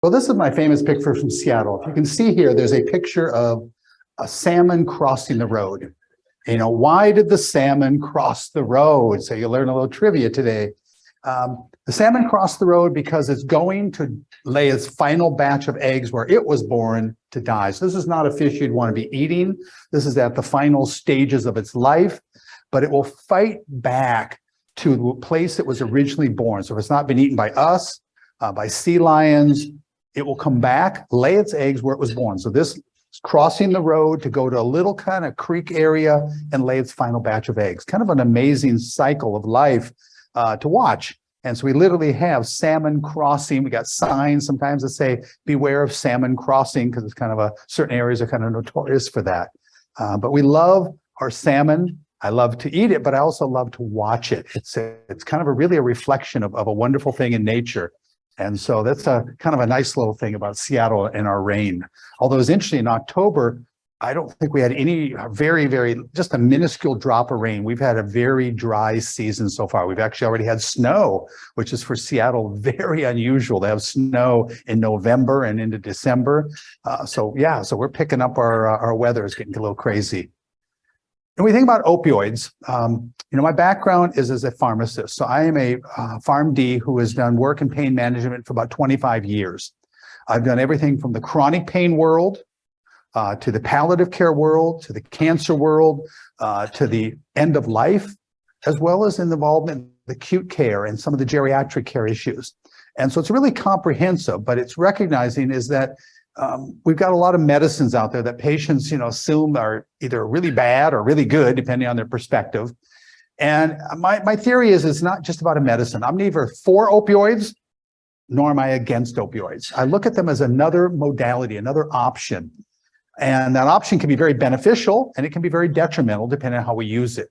Well, this is my famous picture from Seattle. If you can see here, there's a picture of a salmon crossing the road. You know, why did the salmon cross the road? So you learn a little trivia today. The salmon crossed the road because it's going to lay its final batch of eggs where it was born to die. So this is not a fish you'd want to be eating. This is at the final stages of its life, but it will fight back to the place it was originally born. So if it's not been eaten by us, by sea lions, it will come back, lay its eggs where it was born. So this is crossing the road to go to a little kind of creek area and lay its final batch of eggs. Kind of an amazing cycle of life to watch. And so we literally have salmon crossing. We got signs sometimes that say, beware of salmon crossing, because it's kind of certain areas are kind of notorious for that. But we love our salmon. I love to eat it, but I also love to watch it. It's kind of really a reflection of a wonderful thing in nature. And so that's kind of a nice little thing about Seattle and our rain. Although it's interesting, in October, I don't think we had any just a minuscule drop of rain. We've had a very dry season so far. We've actually already had snow, which is for Seattle very unusual to have snow in November and into December. So we're picking up our weather is getting a little crazy. And we think about opioids. My background is as a pharmacist. So I am a PharmD who has done work in pain management for about 25 years. I've done everything from the chronic pain world to the palliative care world, to the cancer world, to the end of life, as well as in involvement in acute care and some of the geriatric care issues. And so it's really comprehensive, but it's recognizing is that we've got a lot of medicines out there that patients, assume are either really bad or really good, depending on their perspective. And my theory is it's not just about a medicine. I'm neither for opioids, nor am I against opioids. I look at them as another modality, another option. And that option can be very beneficial and it can be very detrimental depending on how we use it.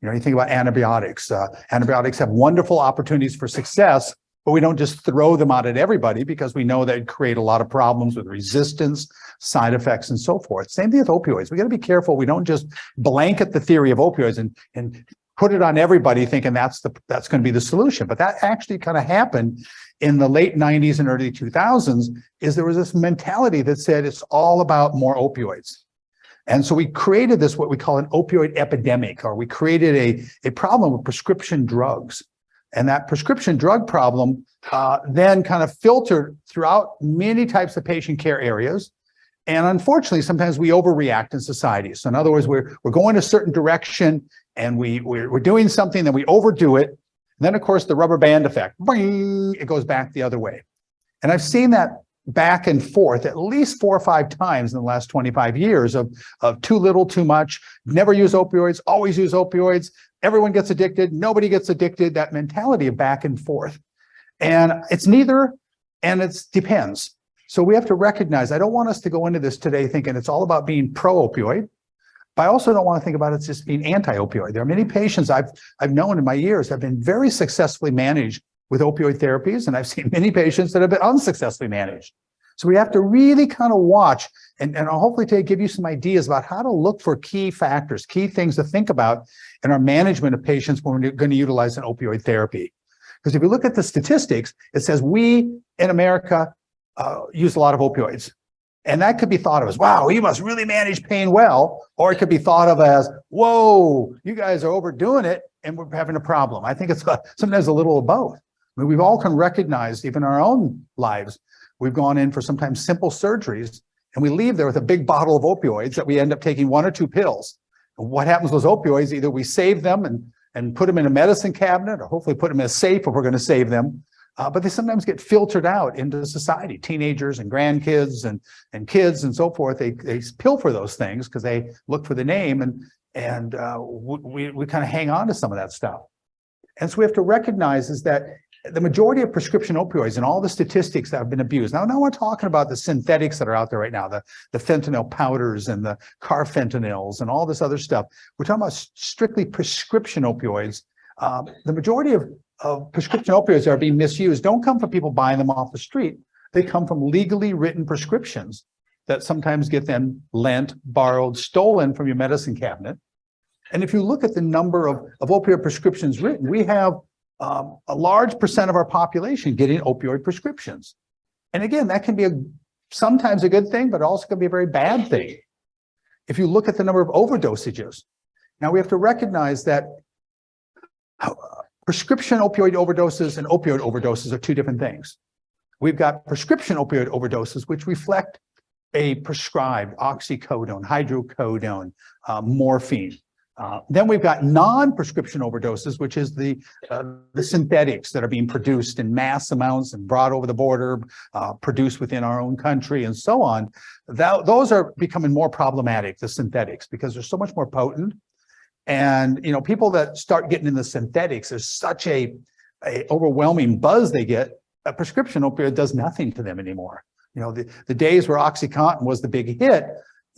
You think about antibiotics. Antibiotics have wonderful opportunities for success, but we don't just throw them out at everybody because we know that create a lot of problems with resistance, side effects, and so forth. Same thing with opioids. We got to be careful. We don't just blanket the theory of opioids and put it on everybody thinking that's going to be the solution. But that actually kind of happened in the late 90s and early 2000s, is there was this mentality that said it's all about more opioids. And so we created this, what we call an opioid epidemic, or we created a problem with prescription drugs. And that prescription drug problem then kind of filtered throughout many types of patient care areas. And unfortunately, sometimes we overreact in society. So in other words, we're going a certain direction and we're doing something, then we overdo it. And then, of course, the rubber band effect, bing, it goes back the other way. And I've seen that back and forth at least 4 or 5 times in the last 25 years of too little, too much, never use opioids, always use opioids, everyone gets addicted, nobody gets addicted, that mentality of back and forth. And it's neither, and it depends. So we have to recognize, I don't want us to go into this today thinking it's all about being pro-opioid, but I also don't want to think about it just being anti-opioid. There are many patients I've known in my years have been very successfully managed with opioid therapies, and I've seen many patients that have been unsuccessfully managed. So we have to really kind of watch, and I'll hopefully today give you some ideas about how to look for key factors, key things to think about in our management of patients when we're going to utilize an opioid therapy. Because if you look at the statistics, it says we in America use a lot of opioids. And that could be thought of as, wow, you must really manage pain well. Or it could be thought of as, whoa, you guys are overdoing it and we're having a problem. I think it's sometimes a little of both. I mean, we've all can recognize, even in our own lives, we've gone in for sometimes simple surgeries and we leave there with a big bottle of opioids that we end up taking 1 or 2 pills. And what happens with those opioids, either we save them and put them in a medicine cabinet, or hopefully put them in a safe if we're going to save them. But they sometimes get filtered out into society. Teenagers and grandkids and kids and so forth, they pilfer those things because they look for the name, and we kind of hang on to some of that stuff. And so we have to recognize is that the majority of prescription opioids and all the statistics that have been abused. Now we're talking about the synthetics that are out there right now, the fentanyl powders and the carfentanyls and all this other stuff. We're talking about strictly prescription opioids. The majority of prescription opioids that are being misused don't come from people buying them off the street. They come from legally written prescriptions that sometimes get then lent, borrowed, stolen from your medicine cabinet. And if you look at the number of opioid prescriptions written, we have a large percent of our population getting opioid prescriptions. And again, that can be sometimes a good thing, but also can be a very bad thing. If you look at the number of overdosages, now we have to recognize that prescription opioid overdoses and opioid overdoses are two different things. We've got prescription opioid overdoses, which reflect a prescribed oxycodone, hydrocodone, morphine. Then we've got non-prescription overdoses, which is the synthetics that are being produced in mass amounts and brought over the border, produced within our own country and so on. Those are becoming more problematic, the synthetics, because they're so much more potent. And, you know, people that start getting into synthetics, there's such a overwhelming buzz they get. A prescription opioid does nothing to them anymore. You know, the days where OxyContin was the big hit,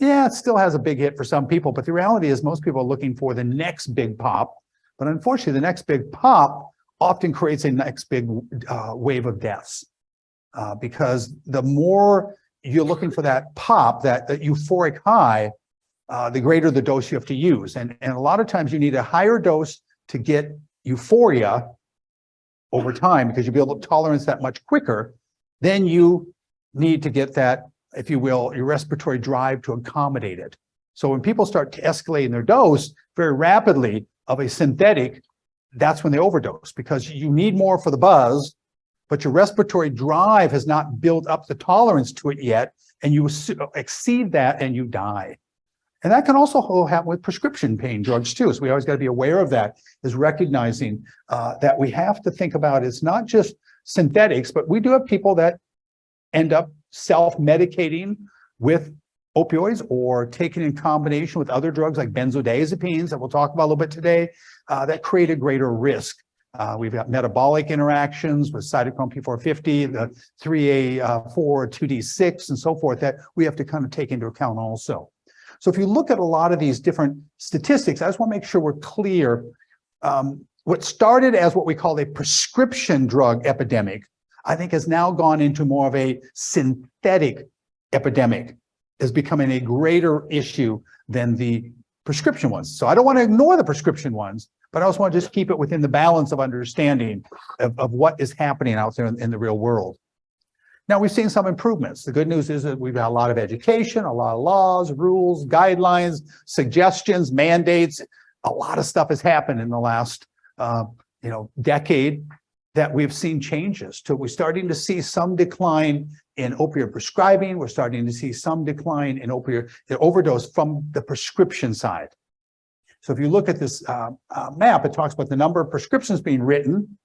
yeah, it still has a big hit for some people, but the reality is most people are looking for the next big pop. But unfortunately, the next big pop often creates a next big wave of deaths because the more you're looking for that pop, that euphoric high, the greater the dose you have to use. And a lot of times you need a higher dose to get euphoria over time because you'll be able to tolerance that much quicker. Then you need to get that, if you will, your respiratory drive to accommodate it. So when people start escalating their dose very rapidly of a synthetic, that's when they overdose because you need more for the buzz, but your respiratory drive has not built up the tolerance to it yet, and you exceed that and you die. And that can also happen with prescription pain drugs too. So we always got to be aware of that, is recognizing that we have to think about it's not just synthetics, but we do have people that end up self-medicating with opioids or taken in combination with other drugs like benzodiazepines that we'll talk about a little bit today that create a greater risk. We've got metabolic interactions with cytochrome P450, the 3A4, 2D6, and so forth that we have to kind of take into account also. So if you look at a lot of these different statistics, I just want to make sure we're clear. What started as what we call a prescription drug epidemic, I think has now gone into more of a synthetic epidemic, is becoming a greater issue than the prescription ones. So I don't want to ignore the prescription ones, but I also want to just keep it within the balance of understanding of what is happening out there in the real world. Now, we've seen some improvements. The good news is that we've got a lot of education, a lot of laws, rules, guidelines, suggestions, mandates. A lot of stuff has happened in the last decade that we've seen changes to. We're starting to see some decline in opioid prescribing. We're starting to see some decline in opioid overdose from the prescription side. So if you look at this map, it talks about the number of prescriptions being written.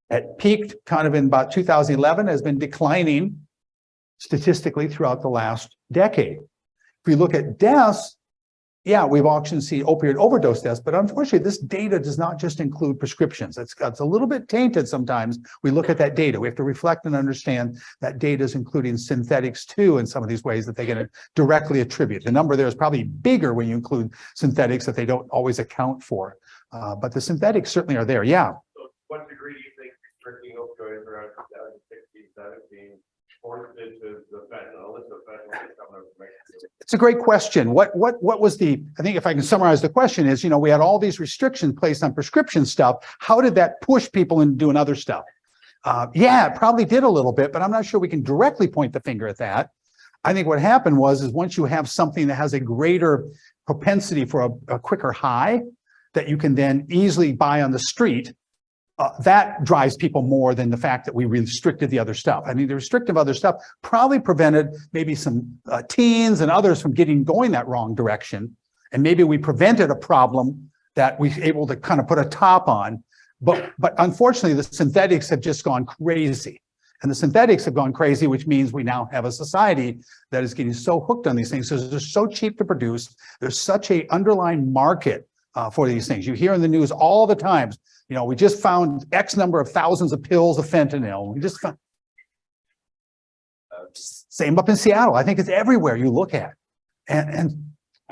It peaked kind of in about 2011, has been declining statistically throughout the last decade. If we look at deaths, yeah, we've often seen opioid overdose deaths, but unfortunately, this data does not just include prescriptions. It's a little bit tainted sometimes. We look at that data. We have to reflect and understand that data is including synthetics too in some of these ways that they can directly attribute. The number there is probably bigger when you include synthetics that they don't always account for. But the synthetics certainly are there, yeah. So to what degree do you think restricting opioids around 2016, 17 forced into the fentanyl? It's a great question. What was the, I think if I can summarize the question is, we had all these restrictions placed on prescription stuff. How did that push people into doing other stuff? Yeah, it probably did a little bit, but I'm not sure we can directly point the finger at that. I think what happened is once you have something that has a greater propensity for a quicker high that you can then easily buy on the street, that drives people more than the fact that we restricted the other stuff. I mean, the restrictive other stuff probably prevented maybe some teens and others from going that wrong direction. And maybe we prevented a problem that we were able to kind of put a top on. But unfortunately, the synthetics have just gone crazy. And the synthetics have gone crazy, which means we now have a society that is getting so hooked on these things. So they're so cheap to produce. There's such an underlying market for these things. You hear in the news all the time, we just found X number of thousands of pills of fentanyl. We just found, same up in Seattle. I think it's everywhere you look at. And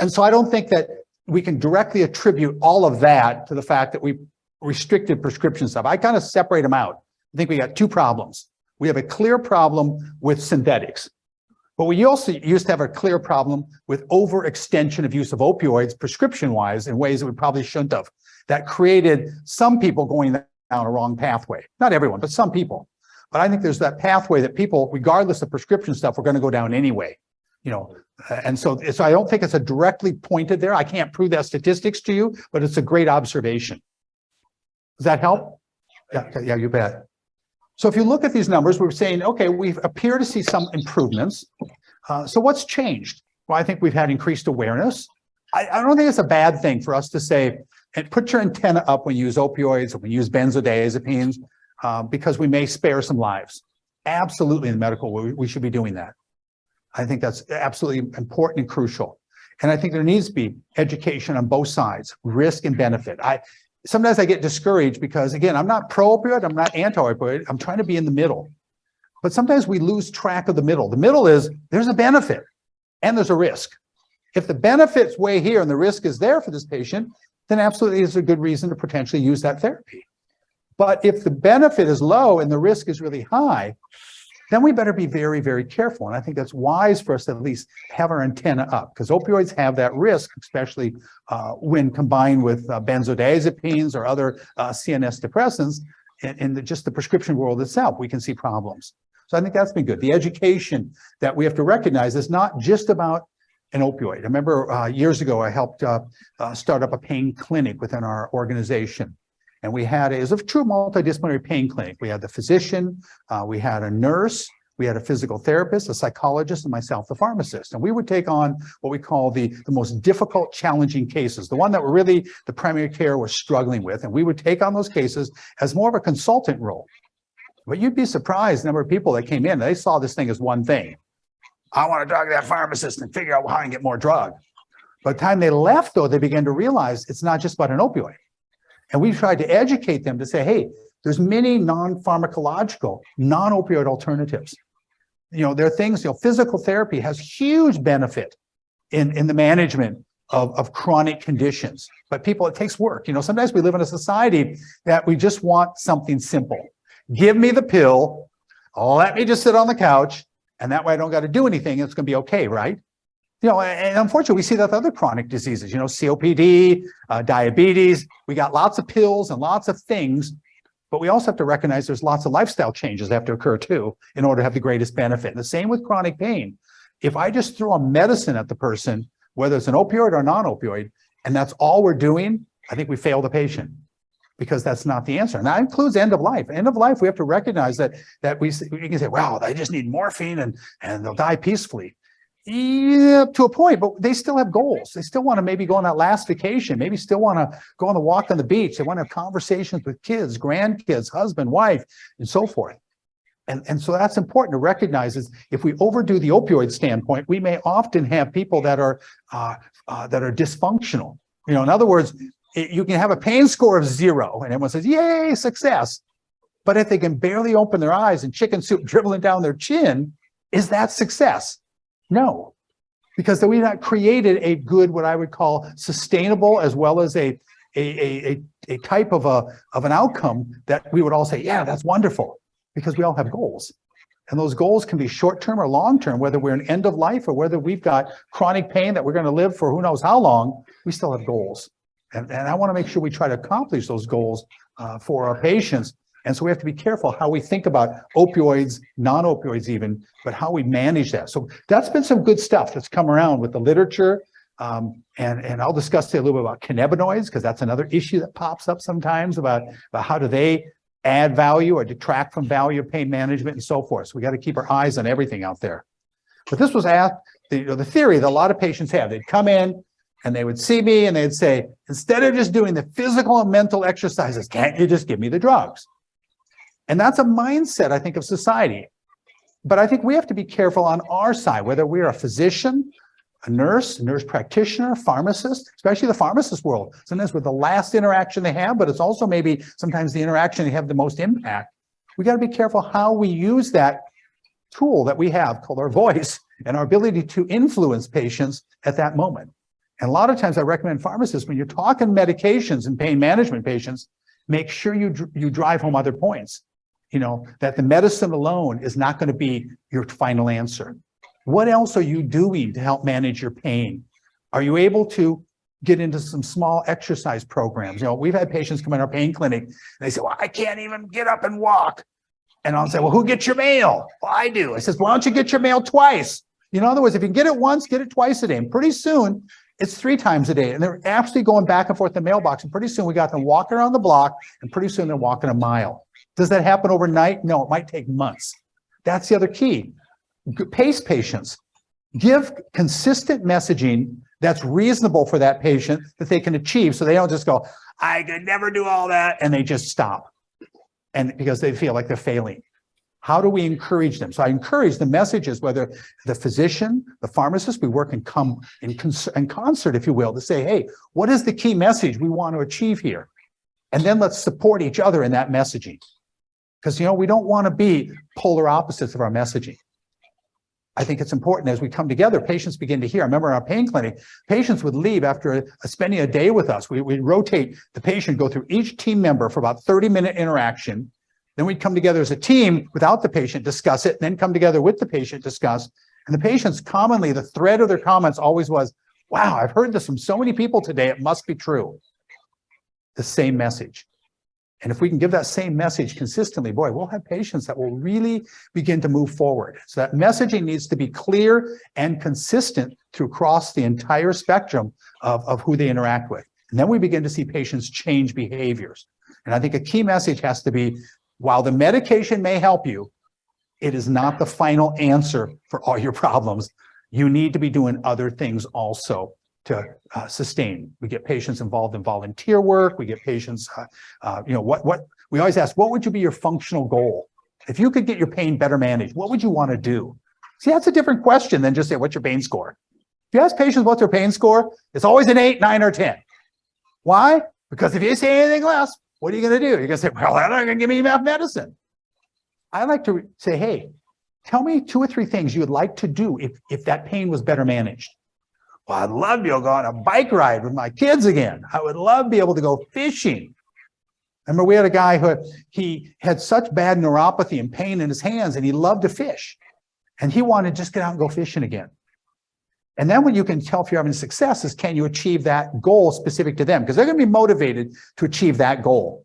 so I don't think that we can directly attribute all of that to the fact that we restricted prescription stuff. I kind of separate them out. I think we got two problems. We have a clear problem with synthetics, but we also used to have a clear problem with overextension of use of opioids prescription-wise in ways that we probably shouldn't have. That created some people going down a wrong pathway. Not everyone, but some people. But I think there's that pathway that people, regardless of prescription stuff, we're going to go down anyway. And so I don't think it's a directly pointed there. I can't prove that statistics to you, but it's a great observation. Does that help? Yeah, you bet. So if you look at these numbers, we're saying, okay, we appear to see some improvements. So what's changed? Well, I think we've had increased awareness. I don't think it's a bad thing for us to say, and put your antenna up when you use opioids, or when you use benzodiazepines, because we may spare some lives. Absolutely, in the medical world, we should be doing that. I think that's absolutely important and crucial. And I think there needs to be education on both sides, risk and benefit. Sometimes I get discouraged because, again, I'm not pro-opioid, I'm not anti-opioid, I'm trying to be in the middle. But sometimes we lose track of the middle. The middle is, there's a benefit and there's a risk. If the benefit's way here and the risk is there for this patient, then absolutely is a good reason to potentially use that therapy. But if the benefit is low and the risk is really high, then we better be very, very careful. And I think that's wise for us to at least have our antenna up, because opioids have that risk, especially when combined with benzodiazepines or other CNS depressants. In just the prescription world itself, we can see problems. So I think that's been good. The education that we have to recognize is not just about an opioid. I remember years ago, I helped start up a pain clinic within our organization. And we had, it was a true multidisciplinary pain clinic. We had the physician, we had a nurse, we had a physical therapist, a psychologist, and myself, the pharmacist. And we would take on what we call the most difficult, challenging cases, the one that really the primary care was struggling with. And we would take on those cases as more of a consultant role. But you'd be surprised the number of people that came in, they saw this thing as one thing. I want to talk to that pharmacist and figure out how I can get more drug. By the time they left, though, they began to realize it's not just about an opioid. And we tried to educate them to say, hey, there's many non-pharmacological, non-opioid alternatives. There are things, physical therapy has huge benefit in the management of chronic conditions. But people, it takes work. Sometimes we live in a society that we just want something simple. Give me the pill, let me just sit on the couch, and that way I don't got to do anything. It's going to be okay, right? And unfortunately, we see that with other chronic diseases, COPD, diabetes. We got lots of pills and lots of things, but we also have to recognize there's lots of lifestyle changes that have to occur too in order to have the greatest benefit. And the same with chronic pain. If I just throw a medicine at the person, whether it's an opioid or non-opioid, and that's all we're doing, I think we fail the patient, because that's not the answer. And that includes end of life. End of life, we have to recognize that we can say, wow, they just need morphine and they'll die peacefully. Yeah, to a point, but they still have goals. They still want to maybe go on that last vacation, maybe still want to go on the walk on the beach. They want to have conversations with kids, grandkids, husband, wife, and so forth. And so that's important to recognize is if we overdo the opioid standpoint, we may often have people that are dysfunctional. In other words, you can have a pain score of 0 and everyone says, yay, success. But if they can barely open their eyes and chicken soup dribbling down their chin, is that success? No, because we've not created a good, what I would call sustainable, as well as a type of an outcome that we would all say, yeah, that's wonderful, because we all have goals. And those goals can be short-term or long-term, whether we're in end of life or whether we've got chronic pain that we're going to live for who knows how long, we still have goals. And I want to make sure we try to accomplish those goals for our patients. And so we have to be careful how we think about opioids, non-opioids even, but how we manage that. So that's been some good stuff that's come around with the literature. And I'll discuss today a little bit about cannabinoids, because that's another issue that pops up sometimes about how do they add value or detract from value of pain management and so forth. So we got to keep our eyes on everything out there. But this was the theory that a lot of patients have. They'd come in and they would see me and they'd say, instead of just doing the physical and mental exercises, can't you just give me the drugs? And that's a mindset, I think, of society. But I think we have to be careful on our side, whether we're a physician, a nurse practitioner, pharmacist, especially the pharmacist world. Sometimes we're the last interaction they have, but it's also maybe sometimes the interaction they have the most impact. We got to be careful how we use that tool that we have called our voice and our ability to influence patients at that moment. And a lot of times I recommend pharmacists, when you're talking medications and pain management patients, make sure you drive home other points. That the medicine alone is not going to be your final answer. What else are you doing to help manage your pain? Are you able to get into some small exercise programs? We've had patients come in our pain clinic and they say, well, I can't even get up and walk. And I'll say, well, who gets your mail? Well, I do. I says, why don't you get your mail twice? You know, in other words, if you can get it once, get it twice a day. And pretty soon, it's 3 times a day. And they're actually going back and forth in the mailbox. And pretty soon we got them walking around the block, and pretty soon they're walking a mile. Does that happen overnight? No, it might take months. That's the other key. Pace patients. Give consistent messaging that's reasonable for that patient that they can achieve, so they don't just go, I could never do all that, and they just stop. And because they feel like they're failing. How do we encourage them? So I encourage the messages, whether the physician, the pharmacist, we work in concert, if you will, to say, hey, what is the key message we want to achieve here? And then let's support each other in that messaging. Because, you know, we don't want to be polar opposites of our messaging. I think it's important as we come together, patients begin to hear. I remember in our pain clinic, patients would leave after spending a day with us. We rotate the patient, go through each team member for about 30-minute interaction. Then we'd come together as a team without the patient, discuss it, and then come together with the patient, discuss. And the patients commonly, the thread of their comments always was, wow, I've heard this from so many people today, it must be true. The same message. And if we can give that same message consistently, boy, we'll have patients that will really begin to move forward. So that messaging needs to be clear and consistent across the entire spectrum of who they interact with. And then we begin to see patients change behaviors. And I think a key message has to be, while the medication may help you, it is not the final answer for all your problems. You need to be doing other things also to sustain. We get patients involved in volunteer work. We get patients, what we always ask, what would you be your functional goal? If you could get your pain better managed, what would you want to do? See, that's a different question than just say, what's your pain score? If you ask patients what's their pain score, it's always an 8, 9, or 10. Why? Because if you say anything less, what are you going to do? You're going to say, well, they're not going to give me enough medicine. I like to say, hey, tell me 2 or 3 things you would like to do if that pain was better managed. Well, I'd love to be able to go on a bike ride with my kids again. I would love to be able to go fishing. Remember, we had a guy who he had such bad neuropathy and pain in his hands, and he loved to fish. And he wanted to just get out and go fishing again. And then what you can tell if you're having success is, can you achieve that goal specific to them? Because they're going to be motivated to achieve that goal,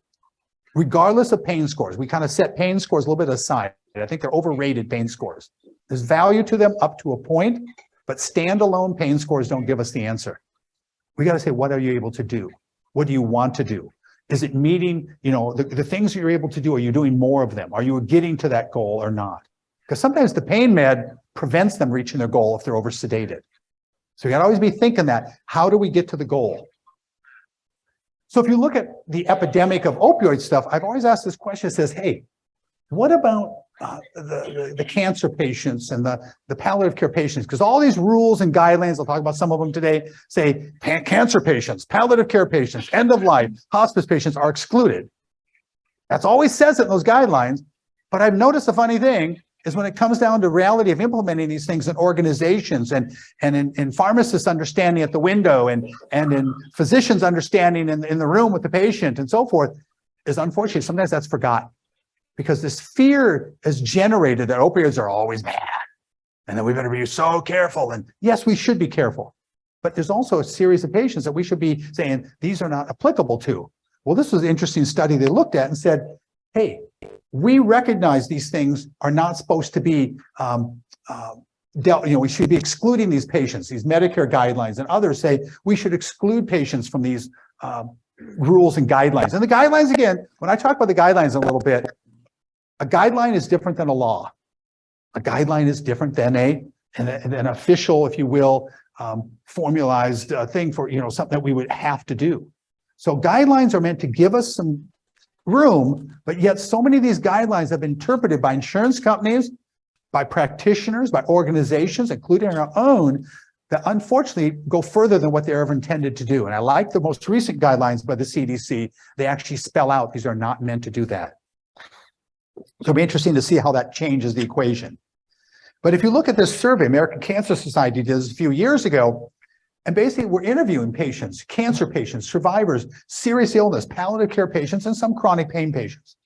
regardless of pain scores. We kind of set pain scores a little bit aside. I think they're overrated, pain scores. There's value to them up to a point, but standalone pain scores don't give us the answer. We got to say, what are you able to do? What do you want to do? Is it meeting, the things you're able to do? Are you doing more of them? Are you getting to that goal or not? Because sometimes the pain med prevents them reaching their goal if they're over sedated. So you got to always be thinking that, how do we get to the goal? So if you look at the epidemic of opioid stuff, I've always asked this question. It says, hey, what about the cancer patients and the palliative care patients? Because all these rules and guidelines, I'll talk about some of them today, say cancer patients, palliative care patients, end of life, hospice patients are excluded. That's always says it in those guidelines. But I've noticed a funny thing is when it comes down to reality of implementing these things in organizations and in pharmacists understanding at the window and in physicians understanding in the room with the patient and so forth, is unfortunately sometimes that's forgotten. Because this fear is generated that opioids are always bad. And that we better be so careful. And yes, we should be careful. But there's also a series of patients that we should be saying, these are not applicable to. Well, this was an interesting study they looked at and said, hey, we recognize these things are not supposed to be we should be excluding these patients, these Medicare guidelines, and others say we should exclude patients from these rules and guidelines. And the guidelines, again, when I talk about the guidelines a little bit, a guideline is different than a law. A guideline is different than an official, if you will, formalized thing for something that we would have to do. So guidelines are meant to give us some room, but yet so many of these guidelines have been interpreted by insurance companies, by practitioners, by organizations, including our own, that unfortunately go further than what they're ever intended to do. And I like the most recent guidelines by the CDC. They actually spell out these are not meant to do that. So it'll be interesting to see how that changes the equation. But if you look at this survey, American Cancer Society did this a few years ago, and basically we're interviewing patients, cancer patients, survivors, serious illness, palliative care patients, and some chronic pain patients.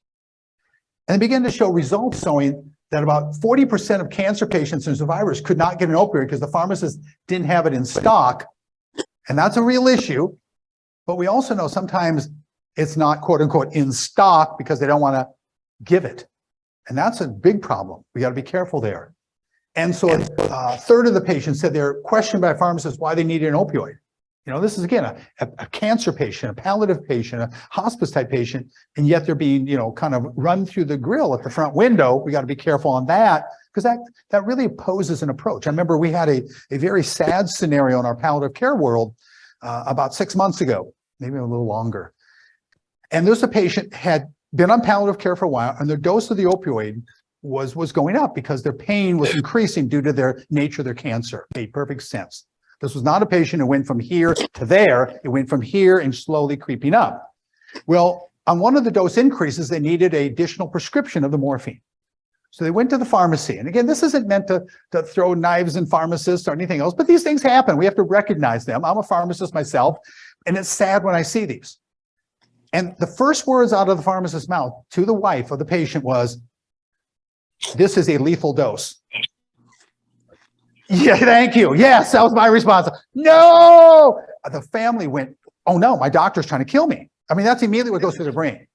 And they began to show results showing that about 40% of cancer patients and survivors could not get an opioid because the pharmacist didn't have it in stock. And that's a real issue. But we also know sometimes it's not, quote unquote, in stock because they don't want to give it. And that's a big problem. We got to be careful there. And so a third of the patients said they're questioned by pharmacists why they needed an opioid. You know, this is again a cancer patient, a palliative patient, a hospice type patient, and yet they're being, you know, kind of run through the grill at the front window. We got to be careful on that, because that really opposes an approach. I remember we had a very sad scenario in our palliative care world about 6 months ago, maybe a little longer. And there's a patient had been on palliative care for a while, and their dose of the opioid was going up because their pain was increasing due to their nature of their cancer. Made perfect sense. This was not a patient who went from here to there. It went from here and slowly creeping up. Well, on one of the dose increases, they needed an additional prescription of the morphine. So they went to the pharmacy. And again, this isn't meant to throw knives in pharmacists or anything else, but these things happen. We have to recognize them. I'm a pharmacist myself, and it's sad when I see these. And the first words out of the pharmacist's mouth to the wife of the patient was, "This is a lethal dose." Yeah, thank you. Yes, that was my response. No! The family went, "Oh no, my doctor's trying to kill me." I mean, that's immediately what goes through their brain.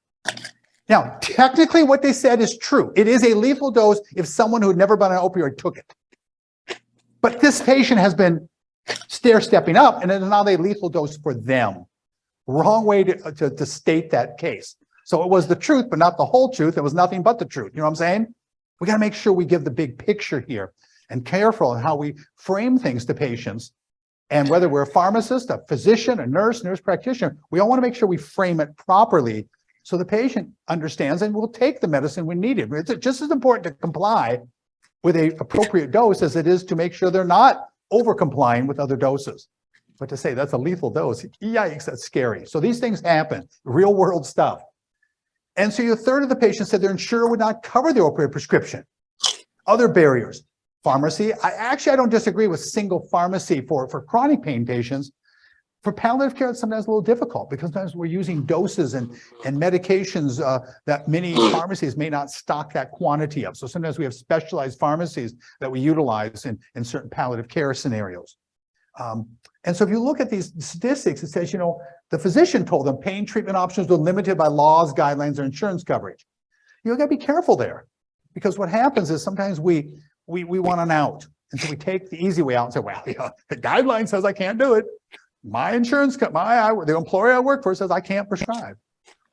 Now, technically what they said is true. It is a lethal dose if someone who had never been on an opioid took it. But this patient has been stair-stepping up, and it is now a lethal dose for them. Wrong way to state that case. So it was the truth, but not the whole truth. It was nothing but the truth. You know what I'm saying? We got to make sure we give the big picture here and careful in how we frame things to patients. And whether we're a pharmacist, a physician, a nurse practitioner, we all want to make sure we frame it properly so the patient understands and will take the medicine when needed. It's just as important to comply with an appropriate dose as it is to make sure they're not over-complying with other doses. But to say that's a lethal dose, yikes, that's scary. So these things happen, real world stuff. And so a third of the patients said their insurer would not cover the opioid prescription. Other barriers. Pharmacy, I don't disagree with single pharmacy for chronic pain patients. For palliative care, it's sometimes a little difficult because sometimes we're using doses and medications that many pharmacies may not stock that quantity of. So sometimes we have specialized pharmacies that we utilize in certain palliative care scenarios. And so if you look at these statistics, it says, you know, the physician told them pain treatment options were limited by laws, guidelines, or insurance coverage. You got to be careful there, because what happens is sometimes we want an out. And so we take the easy way out and say, well, yeah, the guideline says I can't do it. My insurance, the employer I work for says I can't prescribe.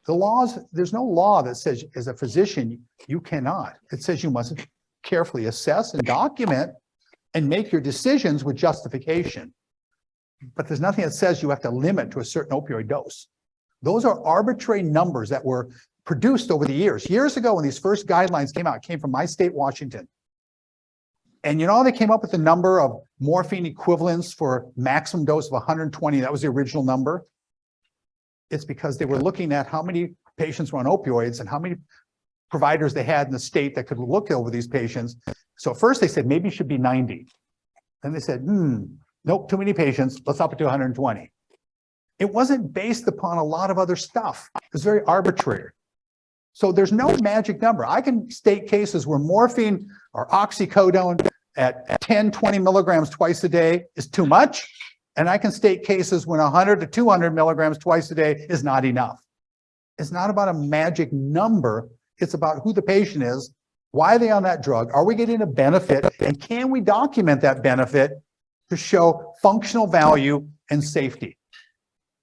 The laws, there's no law that says as a physician, you cannot. It says you must carefully assess and document and make your decisions with justification. But there's nothing that says you have to limit to a certain opioid dose. Those are arbitrary numbers that were produced over the years. Years ago, when these first guidelines came out, it came from my state, Washington. And you know, they came up with the number of morphine equivalents for maximum dose of 120. That was the original number. It's because they were looking at how many patients were on opioids and how many providers they had in the state that could look over these patients. So first they said, maybe it should be 90. Then they said, nope, too many patients. Let's up it to 120. It wasn't based upon a lot of other stuff. It was very arbitrary. So there's no magic number. I can state cases where morphine or oxycodone at 10, 20 milligrams twice a day is too much. And I can state cases when 100 to 200 milligrams twice a day is not enough. It's not about a magic number. It's about who the patient is. Why are they on that drug? Are we getting a benefit? And can we document that benefit to show functional value and safety?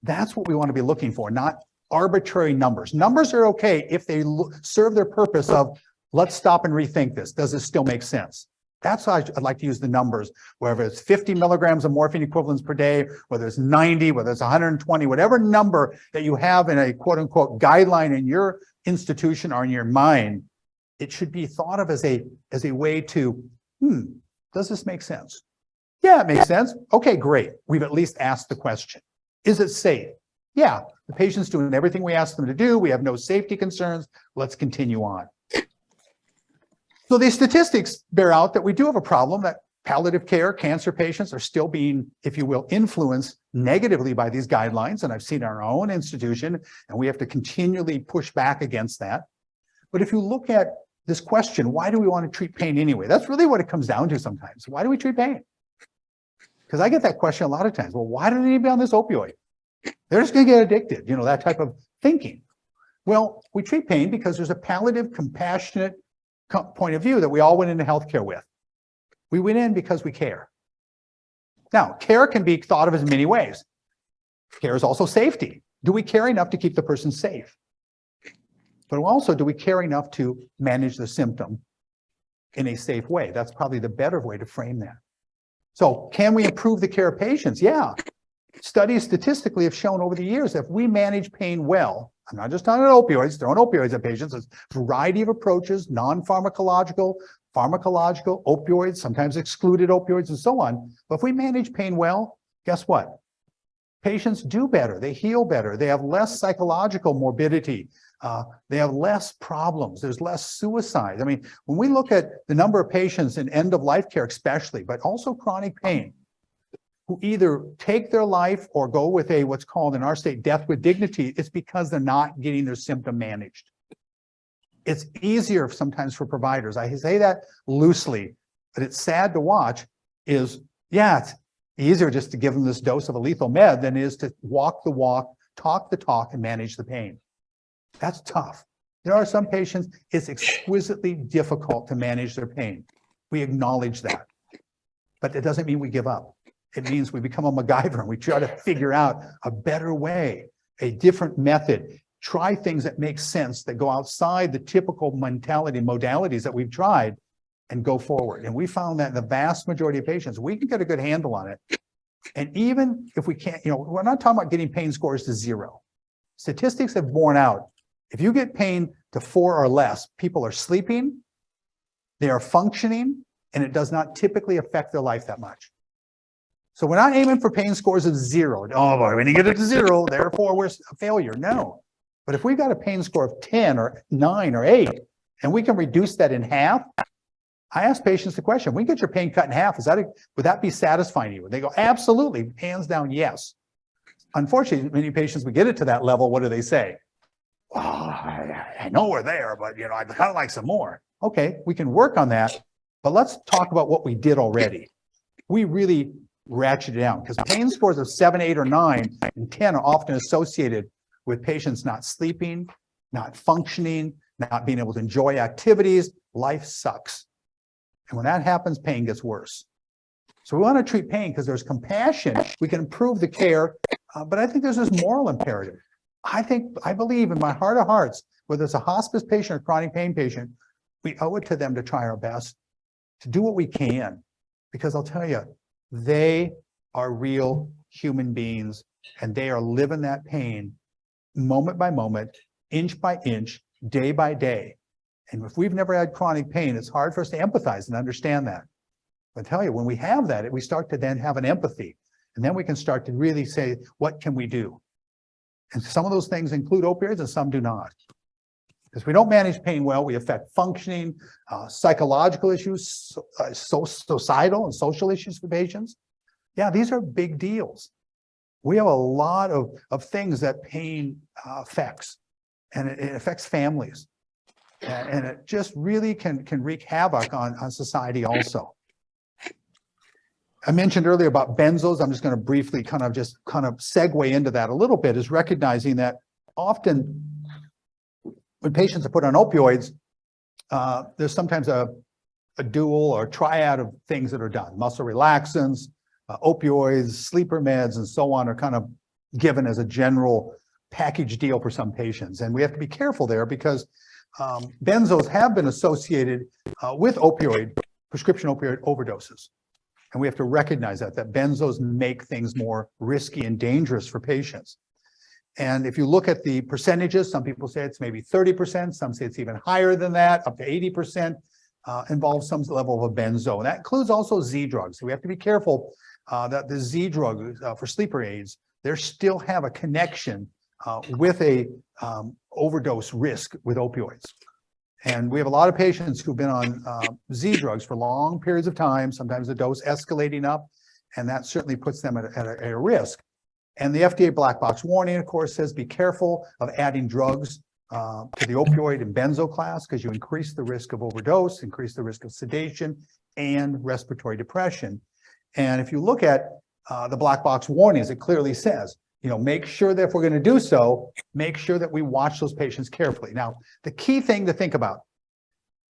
That's what we want to be looking for, not arbitrary numbers. Numbers are okay if they serve their purpose of, let's stop and rethink this. Does this still make sense? That's how I'd like to use the numbers, whether it's 50 milligrams of morphine equivalents per day, whether it's 90, whether it's 120, whatever number that you have in a quote unquote guideline in your institution or in your mind, it should be thought of as a way to, does this make sense? Yeah, it makes sense. Okay, great. We've at least asked the question. Is it safe? Yeah, the patient's doing everything we asked them to do. We have no safety concerns. Let's continue on. So these statistics bear out that we do have a problem, that palliative care, cancer patients are still being, if you will, influenced negatively by these guidelines. And I've seen our own institution, and we have to continually push back against that. But if you look at this question, why do we want to treat pain anyway? That's really what it comes down to sometimes. Why do we treat pain? Because I get that question a lot of times. Well, why do they need to be on this opioid? They're just going to get addicted, you know, that type of thinking. Well, we treat pain because there's a palliative, compassionate point of view that we all went into healthcare with. We went in because we care. Now, care can be thought of as many ways. Care is also safety. Do we care enough to keep the person safe? But also, do we care enough to manage the symptom in a safe way? That's probably the better way to frame that. So can we improve the care of patients? Yeah. Studies statistically have shown over the years that if we manage pain well, I'm not just talking about opioids, throwing opioids at patients, there's a variety of approaches, non-pharmacological, pharmacological, opioids, sometimes excluded opioids and so on. But if we manage pain well, guess what? Patients do better, they heal better, they have less psychological morbidity, they have less problems, there's less suicide. I mean, when we look at the number of patients in end-of-life care especially, but also chronic pain, who either take their life or go with a what's called in our state death with dignity, it's because they're not getting their symptom managed. It's easier sometimes for providers. I say that loosely, but it's sad to watch is, yeah, it's easier just to give them this dose of a lethal med than it is to walk the walk, talk the talk, and manage the pain. That's tough. There are some patients, it's exquisitely difficult to manage their pain. We acknowledge that. But it doesn't mean we give up. It means we become a MacGyver and we try to figure out a better way, a different method, try things that make sense, that go outside the typical mentality and modalities that we've tried and go forward. And we found that in the vast majority of patients, we can get a good handle on it. And even if we can't, we're not talking about getting pain scores to 0. Statistics have borne out. If you get pain to 4 or less, people are sleeping, they are functioning, and it does not typically affect their life that much. So we're not aiming for pain scores of 0. Oh, boy, when you get it to 0, therefore we're a failure. No. But if we've got a pain score of 10 or 9 or 8, and we can reduce that in half, I ask patients the question, we get your pain cut in half, would that be satisfying to you? They go, absolutely, hands down, yes. Unfortunately, many patients, we get it to that level, what do they say? Oh, I know we're there, but I'd kind of like some more. Okay, we can work on that, but let's talk about what we did already. We really ratcheted down because pain scores of 7, 8, or 9 and 10 are often associated with patients not sleeping, not functioning, not being able to enjoy activities. Life sucks. And when that happens, pain gets worse. So we want to treat pain because there's compassion. We can improve the care, but I think there's this moral imperative. I believe in my heart of hearts, whether it's a hospice patient or chronic pain patient, we owe it to them to try our best, to do what we can. Because I'll tell you, they are real human beings and they are living that pain moment by moment, inch by inch, day by day. And if we've never had chronic pain, it's hard for us to empathize and understand that. But I tell you, when we have that, we start to then have an empathy. And then we can start to really say, what can we do? And some of those things include opioids and some do not. Because we don't manage pain well, we affect functioning, psychological issues, societal and social issues for patients. Yeah, these are big deals. We have a lot of things that pain affects, and it affects families. And it just really can wreak havoc on society also. I mentioned earlier about benzos. I'm just going to briefly kind of segue into that a little bit, is recognizing that often when patients are put on opioids, there's sometimes a dual or triad of things that are done. Muscle relaxants, opioids, sleeper meds, and so on are kind of given as a general package deal for some patients. And we have to be careful there because benzos have been associated with prescription opioid overdoses. And we have to recognize that benzos make things more risky and dangerous for patients. And if you look at the percentages, some people say it's maybe 30%, some say it's even higher than that, up to 80% involves some level of a benzo. And that includes also Z drugs. So we have to be careful that the Z drug for sleeper aids, they still have a connection with a overdose risk with opioids. And we have a lot of patients who've been on Z drugs for long periods of time, sometimes the dose escalating up, and that certainly puts them at a risk. And the FDA black box warning, of course, says be careful of adding drugs to the opioid and benzo class because you increase the risk of overdose, increase the risk of sedation and respiratory depression. And if you look at the black box warnings, it clearly says, make sure that if we're going to do so, make sure that we watch those patients carefully. Now, the key thing to think about,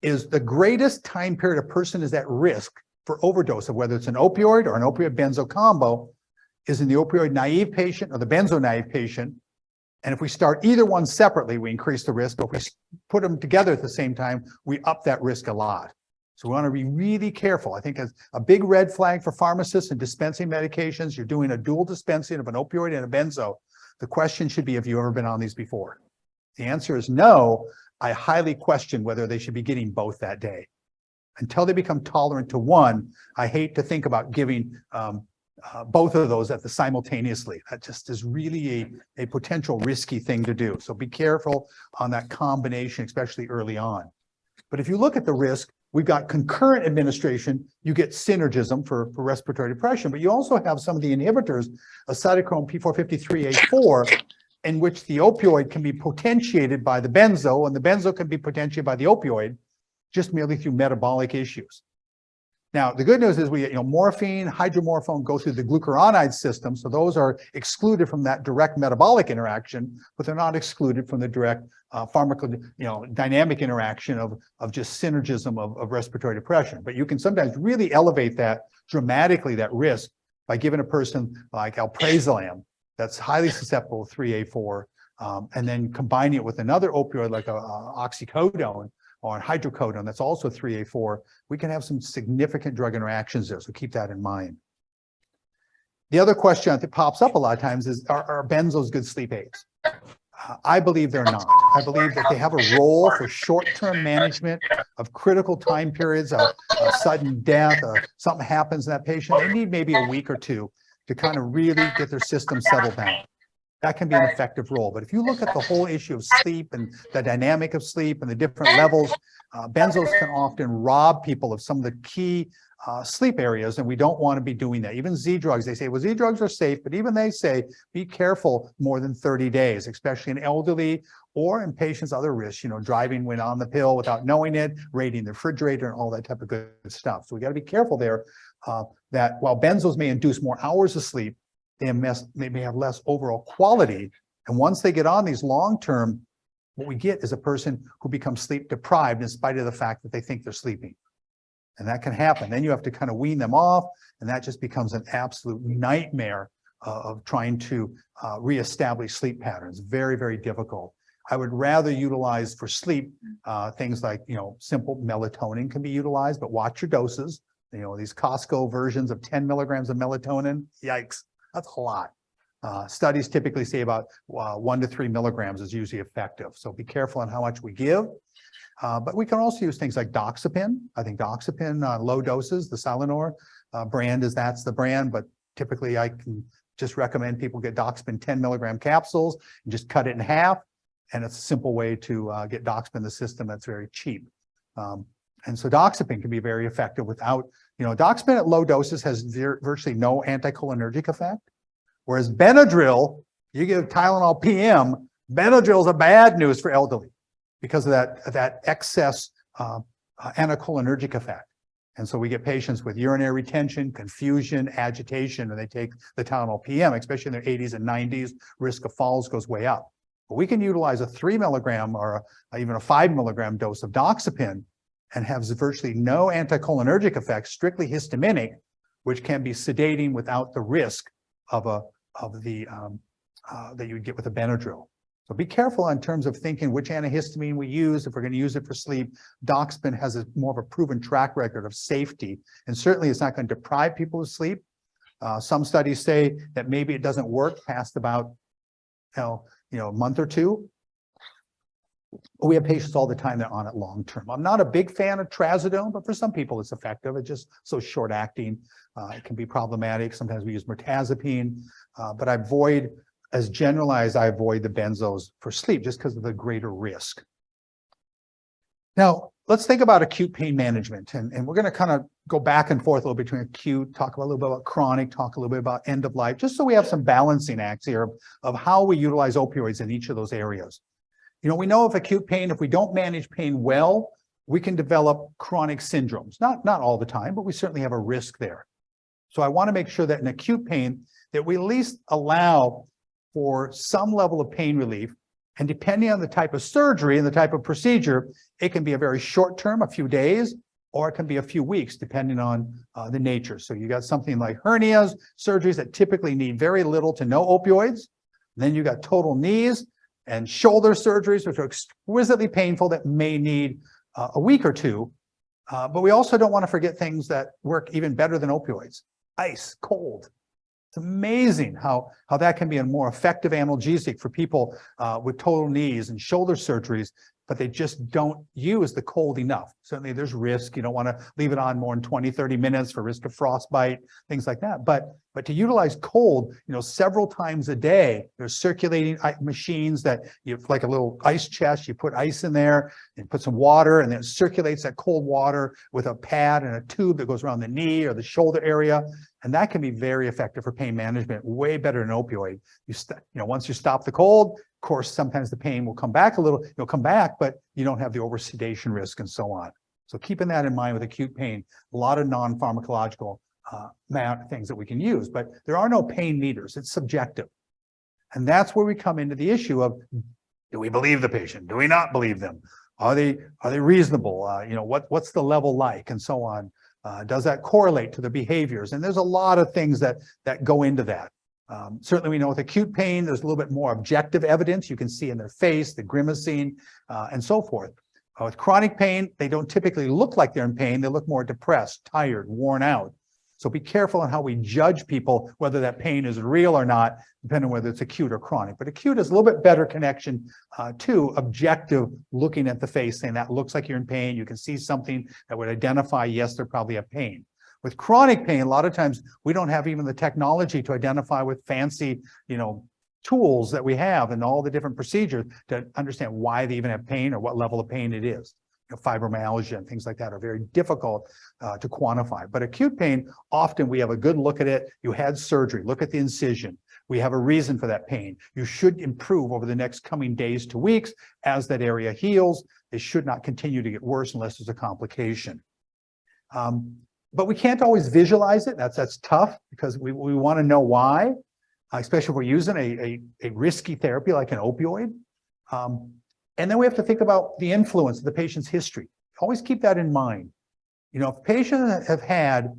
is the greatest time period a person is at risk for overdose of whether it's an opioid or an opioid benzo combo is in the opioid naive patient or the benzo naive patient. And if we start either one separately, we increase the risk, but if we put them together at the same time, we up that risk a lot. So we want to be really careful. I think as a big red flag for pharmacists and dispensing medications, you're doing a dual dispensing of an opioid and a benzo. The question should be, have you ever been on these before? The answer is no. I highly question whether they should be getting both that day. Until they become tolerant to one, I hate to think about giving both of those at the simultaneously. That just is really a potential risky thing to do. So be careful on that combination, especially early on. But if you look at the risk, we've got concurrent administration, you get synergism for respiratory depression, but you also have some of the inhibitors, acetylcholine P453A4, in which the opioid can be potentiated by the benzo, and the benzo can be potentiated by the opioid, just merely through metabolic issues. Now, the good news is morphine, hydromorphone go through the glucuronide system, so those are excluded from that direct metabolic interaction, but they're not excluded from the direct dynamic interaction of just synergism of respiratory depression. But you can sometimes really elevate that dramatically, that risk, by giving a person like alprazolam that's highly susceptible to 3A4, and then combining it with another opioid like oxycodone or hydrocodone that's also 3A4, we can have some significant drug interactions there, so keep that in mind. The other question that pops up a lot of times is, are benzos good sleep aids? I believe they're not. I believe that they have a role for short-term management of critical time periods, of sudden death, something happens in that patient. They need maybe a week or two to kind of really get their system settled down. That can be an effective role. But if you look at the whole issue of sleep and the dynamic of sleep and the different levels, benzos can often rob people of some of the key sleep areas, and we don't want to be doing that. Even Z drugs, they say, well, Z drugs are safe, but even they say, be careful more than 30 days, especially in elderly or in patients' other risks, driving when on the pill without knowing it, raiding the refrigerator and all that type of good stuff. So we got to be careful there that while benzos may induce more hours of sleep, they may have less overall quality. And once they get on these long-term, what we get is a person who becomes sleep deprived in spite of the fact that they think they're sleeping. And that can happen. Then you have to kind of wean them off, and that just becomes an absolute nightmare of trying to reestablish sleep patterns. Very, very difficult. I would rather utilize for sleep things like, simple melatonin can be utilized, but watch your doses. These Costco versions of 10 milligrams of melatonin, yikes. That's a lot. Studies typically say about 1 to 3 milligrams is usually effective. So be careful on how much we give. But we can also use things like doxepin. I think doxepin, low doses, the Salinor brand that's the brand, but typically I can just recommend people get doxepin 10 milligram capsules and just cut it in half. And it's a simple way to get doxepin in the system that's very cheap. And so doxepin can be very effective without, doxepin at low doses has virtually no anticholinergic effect. Whereas Benadryl, you give Tylenol PM, Benadryl is a bad news for elderly because of that excess anticholinergic effect. And so we get patients with urinary retention, confusion, agitation, and they take the Tylenol PM, especially in their 80s and 90s, risk of falls goes way up. But we can utilize a 3 milligram or even a 5 milligram dose of doxepin and has virtually no anticholinergic effects, strictly histaminic, which can be sedating without the risk of that you would get with a Benadryl. So be careful in terms of thinking which antihistamine we use. If we're going to use it for sleep, doxepin has more of a proven track record of safety, and certainly it's not going to deprive people of sleep. Some studies say that maybe it doesn't work past about a month or two. We have patients all the time that are on it long term. I'm not a big fan of trazodone, but for some people it's effective. It's just so short acting. It can be problematic. Sometimes we use mirtazapine, but I avoid, as generalized, I avoid the benzos for sleep just because of the greater risk. Now, let's think about acute pain management. And we're going to kind of go back and forth a little bit between acute, talk a little bit about chronic, talk a little bit about end of life, just so we have some balancing acts here of how we utilize opioids in each of those areas. We know of acute pain, if we don't manage pain well, we can develop chronic syndromes. Not all the time, but we certainly have a risk there. So I want to make sure that in acute pain, that we at least allow for some level of pain relief And depending on the type of surgery and the type of procedure, it can be a very short term, a few days, or it can be a few weeks, depending on the nature. So you got something like hernias, surgeries that typically need very little to no opioids. Then you got total knees and shoulder surgeries, which are exquisitely painful that may need a week or two. But we also don't want to forget things that work even better than opioids. Ice, cold. It's amazing how that can be a more effective analgesic for people with total knees and shoulder surgeries, but they just don't use the cold enough. Certainly there's risk. You don't want to leave it on more than 20, 30 minutes for risk of frostbite, things like that. But to utilize cold, several times a day, there's circulating machines that you, like a little ice chest, you put ice in there and put some water, and then it circulates that cold water with a pad and a tube that goes around the knee or the shoulder area. And that can be very effective for pain management, way better than opioid. Once you stop the cold, of course, sometimes the pain will come back a little, it'll come back, but you don't have the oversedation risk and so on. So keeping that in mind with acute pain, a lot of non-pharmacological things that we can use, but there are no pain meters. It's subjective. And that's where we come into the issue of, do we believe the patient? Do we not believe them? Are they reasonable? What's the level like and so on? Does that correlate to the behaviors? And there's a lot of things that go into that. Certainly we know with acute pain, there's a little bit more objective evidence. You can see in their face, the grimacing, and so forth. With chronic pain, they don't typically look like they're in pain. They look more depressed, tired, worn out. So be careful on how we judge people, whether that pain is real or not, depending on whether it's acute or chronic. But acute is a little bit better connection to objective looking at the face, saying that looks like you're in pain. You can see something that would identify, yes, they're probably have pain. With chronic pain, a lot of times we don't have even the technology to identify with fancy, tools that we have and all the different procedures to understand why they even have pain or what level of pain it is. Fibromyalgia and things like that are very difficult to quantify. But acute pain, often we have a good look at it. You had surgery, look at the incision. We have a reason for that pain. You should improve over the next coming days to weeks as that area heals. It should not continue to get worse unless there's a complication. But we can't always visualize it. That's tough because we want to know why, especially if we're using a risky therapy like an opioid. And then we have to think about the influence of the patient's history. Always keep that in mind. If patients have had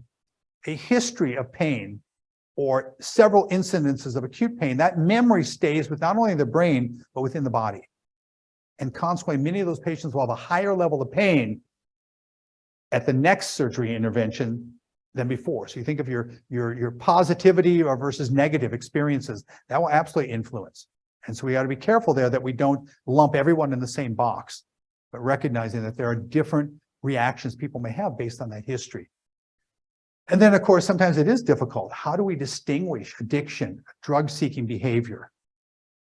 a history of pain or several incidences of acute pain, that memory stays with not only the brain, but within the body. And consequently, many of those patients will have a higher level of pain at the next surgery intervention than before. So you think of your positivity or versus negative experiences, that will absolutely influence. And so we got to be careful there that we don't lump everyone in the same box, but recognizing that there are different reactions people may have based on that history. And then, of course, sometimes it is difficult. How do we distinguish addiction, drug-seeking behavior?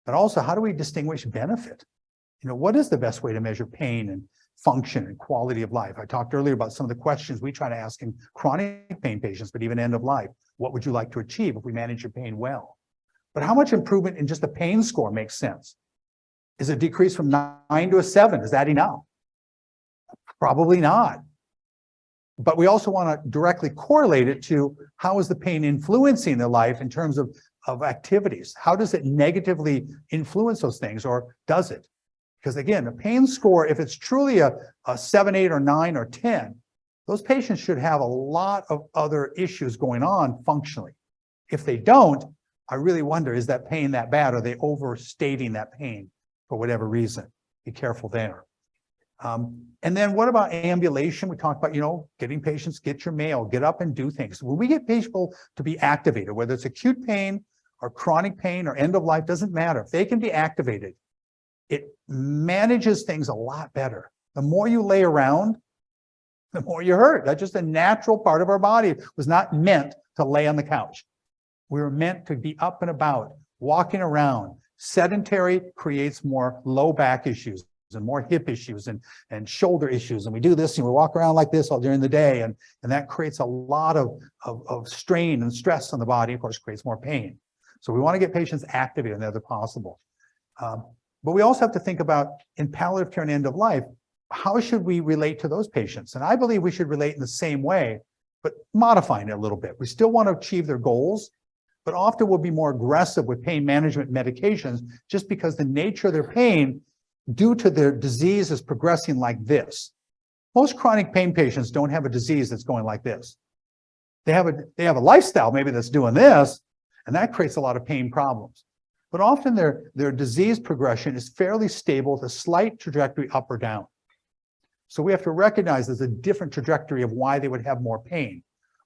But also, how do we distinguish benefit? What is the best way to measure pain and function and quality of life? I talked earlier about some of the questions we try to ask in chronic pain patients, but even end of life. What would you like to achieve if we manage your pain well? But how much improvement in just the pain score makes sense? Is it decreased from 9 to a 7? Is that enough? Probably not. But we also want to directly correlate it to how is the pain influencing their life in terms of activities? How does it negatively influence those things, or does it? Because again, the pain score, if it's truly a 7, 8, or 9, or 10, those patients should have a lot of other issues going on functionally. If they don't, I really wonder, is that pain that bad? Are they overstating that pain for whatever reason? Be careful there. And then what about ambulation? We talked about, getting patients, get your mail, get up and do things. When we get people to be activated, whether it's acute pain or chronic pain or end of life, doesn't matter. If they can be activated, it manages things a lot better. The more you lay around, the more you hurt. That's just a natural part of our body. It was not meant to lay on the couch. We were meant to be up and about, walking around. Sedentary creates more low back issues and more hip issues and shoulder issues. And we do this and we walk around like this all during the day. And that creates a lot of strain and stress on the body, of course, creates more pain. So we want to get patients activated whenever possible. But we also have to think about, in palliative care and end of life, how should we relate to those patients? And I believe we should relate in the same way, but modifying it a little bit. We still want to achieve their goals, but often will be more aggressive with pain management medications just because the nature of their pain due to their disease is progressing like this. Most chronic pain patients don't have a disease that's going like this. They have a lifestyle maybe that's doing this, and that creates a lot of pain problems. But often their disease progression is fairly stable with a slight trajectory up or down. So we have to recognize there's a different trajectory of why they would have more pain.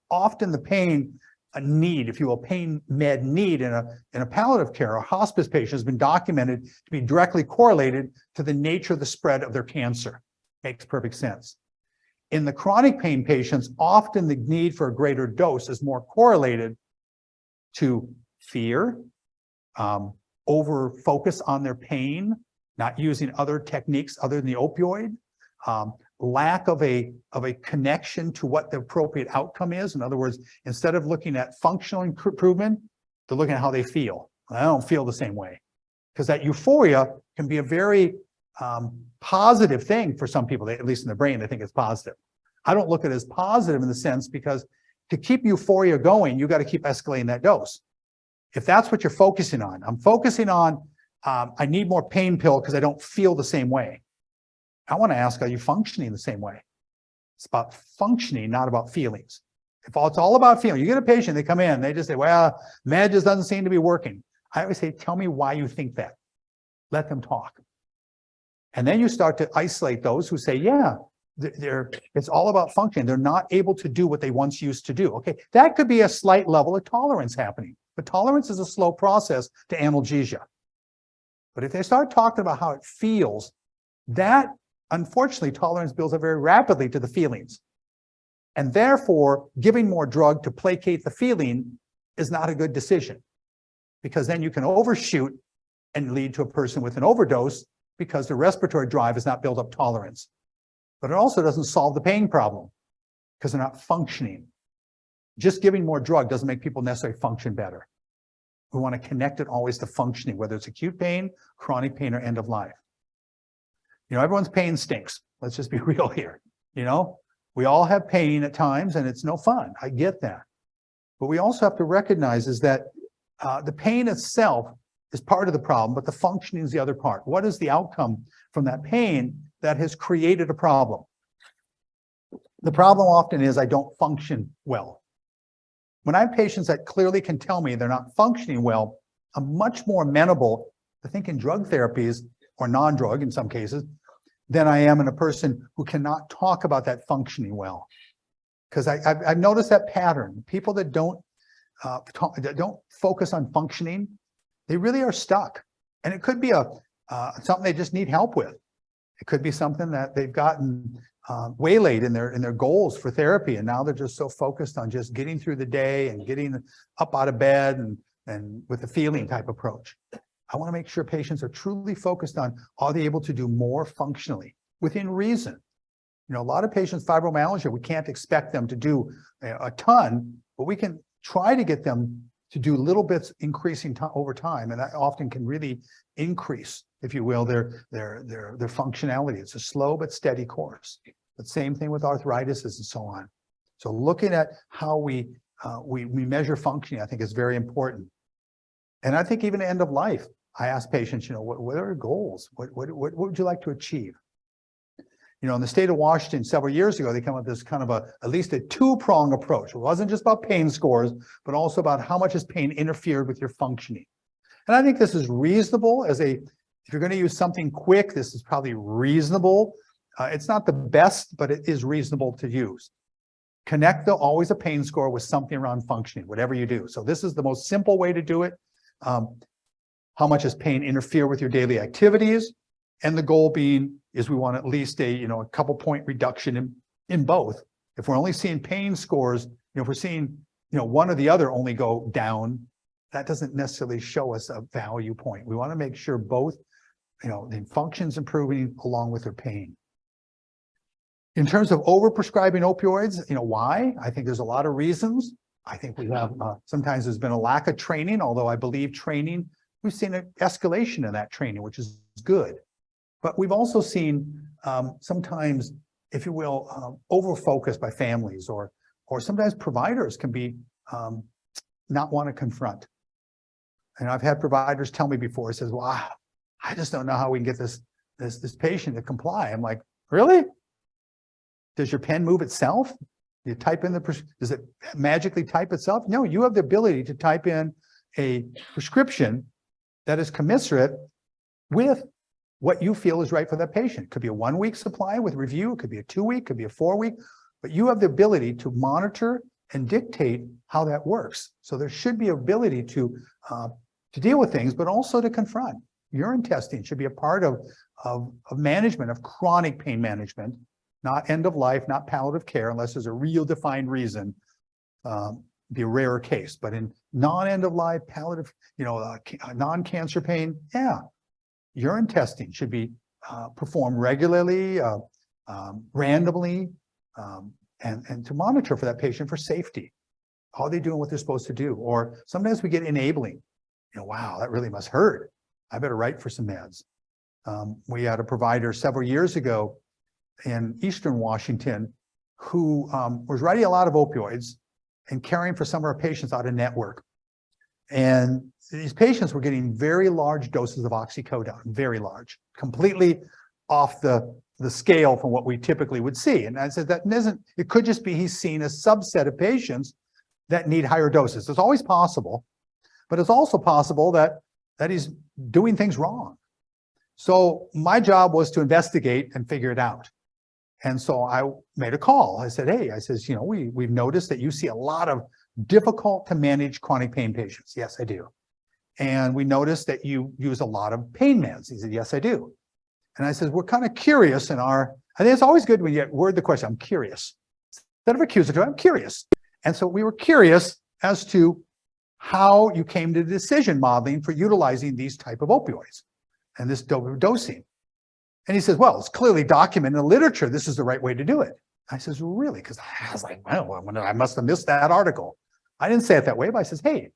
Often the pain need, if you will, pain med need in a palliative care or hospice patient has been documented to be directly correlated to the nature of the spread of their cancer. Makes perfect sense. In the chronic pain patients, often the need for a greater dose is more correlated to fear, over focus on their pain, not using other techniques other than the opioid, lack of a connection to what the appropriate outcome is. In other words, instead of looking at functional improvement, they're looking at how they feel. I don't feel the same way, because that euphoria can be a very positive thing for some people. At least in the brain, they think it's positive. I don't look at it as positive in the sense because to keep euphoria going, you got to keep escalating that dose. If that's what you're focusing on, I'm focusing on, I need more pain pill because I don't feel the same way. I want to ask, are you functioning the same way? It's about functioning, not about feelings. If it's all about feeling, you get a patient, they come in, they just say, well, med just doesn't seem to be working. I always say, tell me why you think that. Let them talk. And then you start to isolate those who say, yeah, it's all about functioning. They're not able to do what they once used to do. Okay, that could be a slight level of tolerance happening. But tolerance is a slow process to analgesia. But if they start talking about how it feels, that, unfortunately, tolerance builds up very rapidly to the feelings. And therefore, giving more drug to placate the feeling is not a good decision, because then you can overshoot and lead to a person with an overdose because the respiratory drive has not built up tolerance. But it also doesn't solve the pain problem because they're not functioning. Just giving more drug doesn't make people necessarily function better. We want to connect it always to functioning, whether it's acute pain, chronic pain, or end of life. You know, everyone's pain stinks. Let's just be real here. You know, we all have pain at times and it's no fun. I get that. But we also have to recognize is that the pain itself is part of the problem, but the functioning is the other part. What is the outcome from that pain that has created a problem? The problem often is I don't function well. When I have patients that clearly can tell me they're not functioning well, I'm much more amenable to thinking drug therapies or non-drug in some cases than I am in a person who cannot talk about that functioning well. Because I've noticed that pattern. People that don't focus on functioning, they really are stuck. And it could be something they just need help with. It could be something that they've gotten waylaid in their goals for therapy, and now they're just so focused on just getting through the day and getting up out of bed and with a feeling type approach. I want to make sure patients are truly focused on, are they able to do more functionally within reason? You know, a lot of patients, fibromyalgia, we can't expect them to do a ton, but we can try to get them to do little bits increasing over time, and that often can really increase, if you will, their functionality. It's a slow but steady course. But same thing with arthritis and so on. So looking at how we measure functioning, I think, is very important. And I think even end of life, I ask patients, you know, what are your goals? What would you like to achieve? You know, in the state of Washington several years ago, they came up with this kind of at least a two-prong approach. It wasn't just about pain scores, but also about how much has pain interfered with your functioning. And I think this is reasonable if you're going to use something quick, this is probably reasonable. It's not the best, but it is reasonable to use. Connect always a pain score with something around functioning, whatever you do. So this is the most simple way to do it. How much does pain interfere with your daily activities? And the goal being is we want at least a couple point reduction in both. If we're only seeing pain scores, if we're seeing one or the other only go down, that doesn't necessarily show us a value point. We want to make sure both the function's improving along with their pain. In terms of overprescribing opioids, why? I think there's a lot of reasons. I think we have sometimes there's been a lack of training, although I believe training, we've seen an escalation in that training, which is good. But we've also seen sometimes, if you will, over-focus by families or sometimes providers can be not want to confront. And I've had providers tell me before, says, well, I just don't know how we can get this patient to comply. I'm like, really? Does your pen move itself? You type in does it magically type itself? No, you have the ability to type in a prescription that is commensurate with what you feel is right for that patient. It could be a 1 week supply with review, it could be a 2 week, it could be a 4 week, but you have the ability to monitor and dictate how that works. So there should be ability to deal with things, but also to confront. Urine testing should be a part of management, of chronic pain management, not end of life, not palliative care, unless there's a real defined reason. Be a rare case, but in non-end of life, palliative, non-cancer pain, yeah, urine testing should be performed regularly, randomly, and to monitor for that patient for safety. How are they doing what they're supposed to do? Or sometimes we get enabling. Wow, that really must hurt. I better write for some meds. We had a provider several years ago in Eastern Washington who was writing a lot of opioids and caring for some of our patients out of network. And these patients were getting very large doses of oxycodone, very large, completely off the scale from what we typically would see. And I said, it could just be he's seen a subset of patients that need higher doses. It's always possible, but it's also possible that he's doing things wrong. So my job was to investigate and figure it out. And so I made a call. I said, hey, we've noticed that you see a lot of difficult to manage chronic pain patients. Yes, I do. And we noticed that you use a lot of pain meds. He said, yes, I do. And I said, we're kind of curious I think it's always good when you word the question, I'm curious. Instead of accusatory, I'm curious. And so we were curious as to how you came to the decision modeling for utilizing these type of opioids and this dosing. And he says, well, it's clearly documented in the literature. This is the right way to do it. I says, really? Because I was like, well, I must have missed that article. I didn't say it that way, but I says, hey,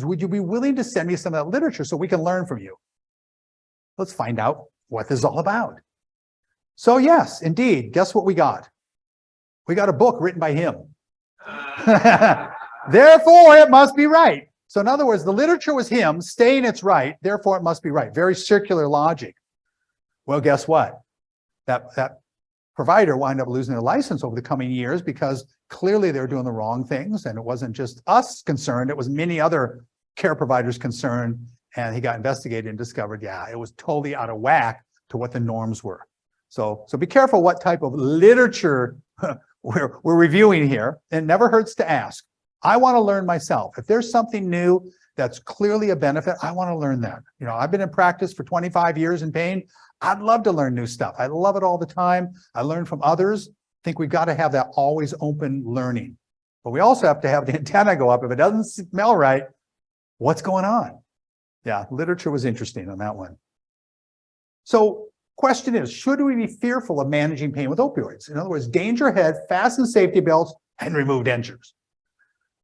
would you be willing to send me some of that literature so we can learn from you? Let's find out what this is all about. So yes, indeed, guess what we got? We got a book written by him. Therefore, it must be right. So in other words, the literature was him saying it's right, therefore it must be right. Very circular logic. Well, guess what? That provider wound up losing their license over the coming years because clearly they were doing the wrong things. And it wasn't just us concerned, it was many other care providers concerned. And he got investigated and discovered, yeah, it was totally out of whack to what the norms were. So be careful what type of literature we're reviewing here. It never hurts to ask. I want to learn myself. If there's something new that's clearly a benefit, I want to learn that. I've been in practice for 25 years in pain. I'd love to learn new stuff. I love it all the time. I learn from others. I think we've got to have that always open learning. But we also have to have the antenna go up. If it doesn't smell right, what's going on? Yeah, literature was interesting on that one. So question is, should we be fearful of managing pain with opioids? In other words, danger ahead, fasten safety belts, and remove dentures.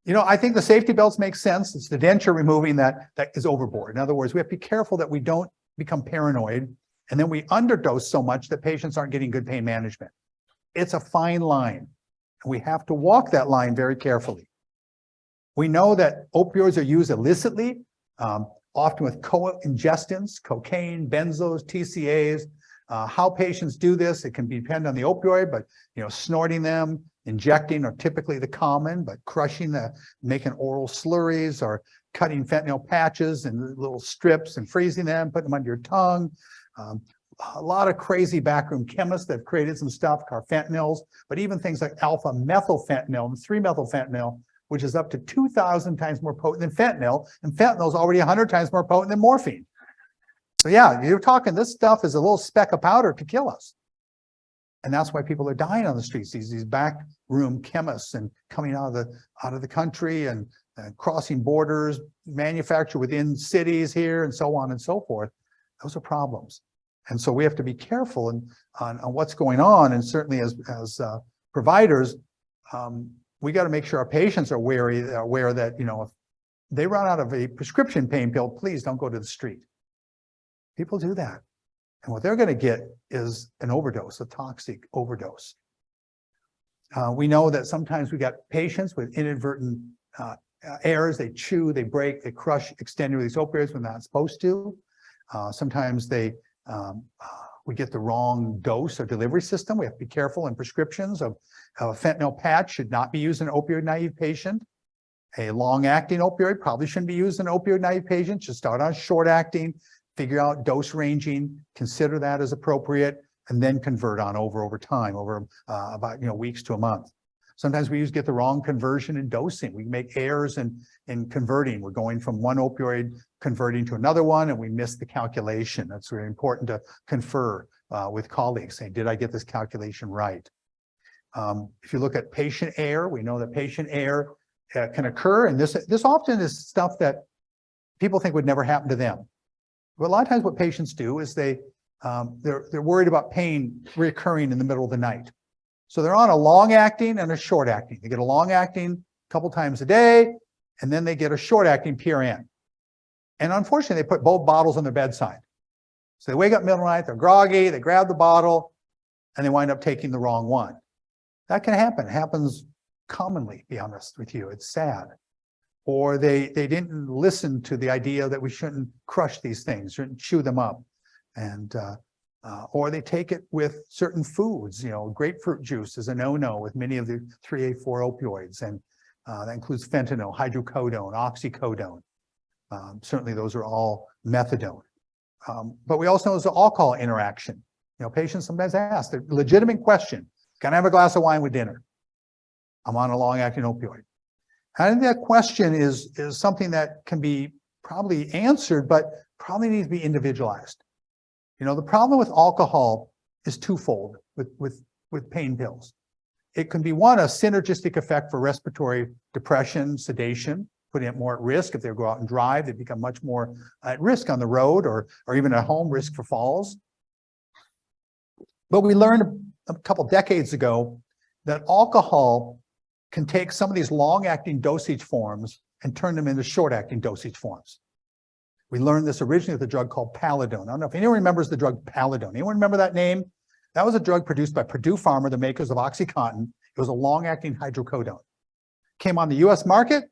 I think the safety belts make sense. It's the denture removing that is overboard. In other words, we have to be careful that we don't become paranoid and then we underdose so much that patients aren't getting good pain management. It's a fine line, and we have to walk that line very carefully. We know that opioids are used illicitly, often with co-ingestants, cocaine, benzos, TCAs. How patients do this, it can depend on the opioid, but snorting them, injecting are typically the common, but crushing making oral slurries or cutting fentanyl patches and little strips and freezing them, putting them under your tongue. A lot of crazy backroom chemists that have created some stuff, carfentanyls, but even things like alpha methylfentanyl and 3-methylfentanyl, which is up to 2,000 times more potent than fentanyl, and fentanyl is already 100 times more potent than morphine. So yeah, you're talking, this stuff is a little speck of powder to kill us. And that's why people are dying on the streets, these backroom chemists and coming out of the country and crossing borders, manufactured within cities here and so on and so forth. Those are problems. And so we have to be careful on what's going on. And certainly as providers, we got to make sure our patients are aware that, if they run out of a prescription pain pill, please don't go to the street. People do that. And what they're going to get is an overdose, a toxic overdose. We know that sometimes we got patients with inadvertent errors. They chew, they break, they crush extended release opioids when they're not supposed to. Sometimes we get the wrong dose or delivery system. We have to be careful in prescriptions of how a fentanyl patch should not be used in an opioid naive patient. A long-acting opioid probably shouldn't be used in an opioid naive patient. Just start on short-acting, figure out dose ranging, consider that as appropriate, and then convert on over time, over about weeks to a month. Sometimes we get the wrong conversion in dosing. We make errors in converting. We're going from one opioid converting to another one, and we miss the calculation. That's really important to confer with colleagues, saying, did I get this calculation right? If you look at patient error, we know that patient error can occur, and this often is stuff that people think would never happen to them. But a lot of times what patients do is they're worried about pain recurring in the middle of the night. So they're on a long-acting and a short-acting. They get a long-acting a couple times a day, and then they get a short-acting PRN. And unfortunately, they put both bottles on their bedside. So they wake up in the middle of the night, they're groggy, they grab the bottle, and they wind up taking the wrong one. That can happen. It happens commonly, to be honest with you. It's sad. Or they didn't listen to the idea that we shouldn't crush these things, shouldn't chew them up. And or they take it with certain foods. Grapefruit juice is a no-no with many of the 3A4 opioids, and that includes fentanyl, hydrocodone, oxycodone. Certainly those are all methadone. But we also know there's an alcohol interaction. Patients sometimes ask the legitimate question, can I have a glass of wine with dinner? I'm on a long-acting opioid. I think that question is something that can be probably answered, but probably needs to be individualized. The problem with alcohol is twofold with pain pills. It can be one, a synergistic effect for respiratory depression, sedation, putting it more at risk. If they go out and drive, they become much more at risk on the road or even at home, risk for falls. But we learned a couple decades ago that alcohol can take some of these long-acting dosage forms and turn them into short-acting dosage forms. We learned this originally with a drug called Palladone. I don't know if anyone remembers the drug Palladone. Anyone remember that name? That was a drug produced by Purdue Pharma, the makers of OxyContin. It was a long-acting hydrocodone. Came on the US market,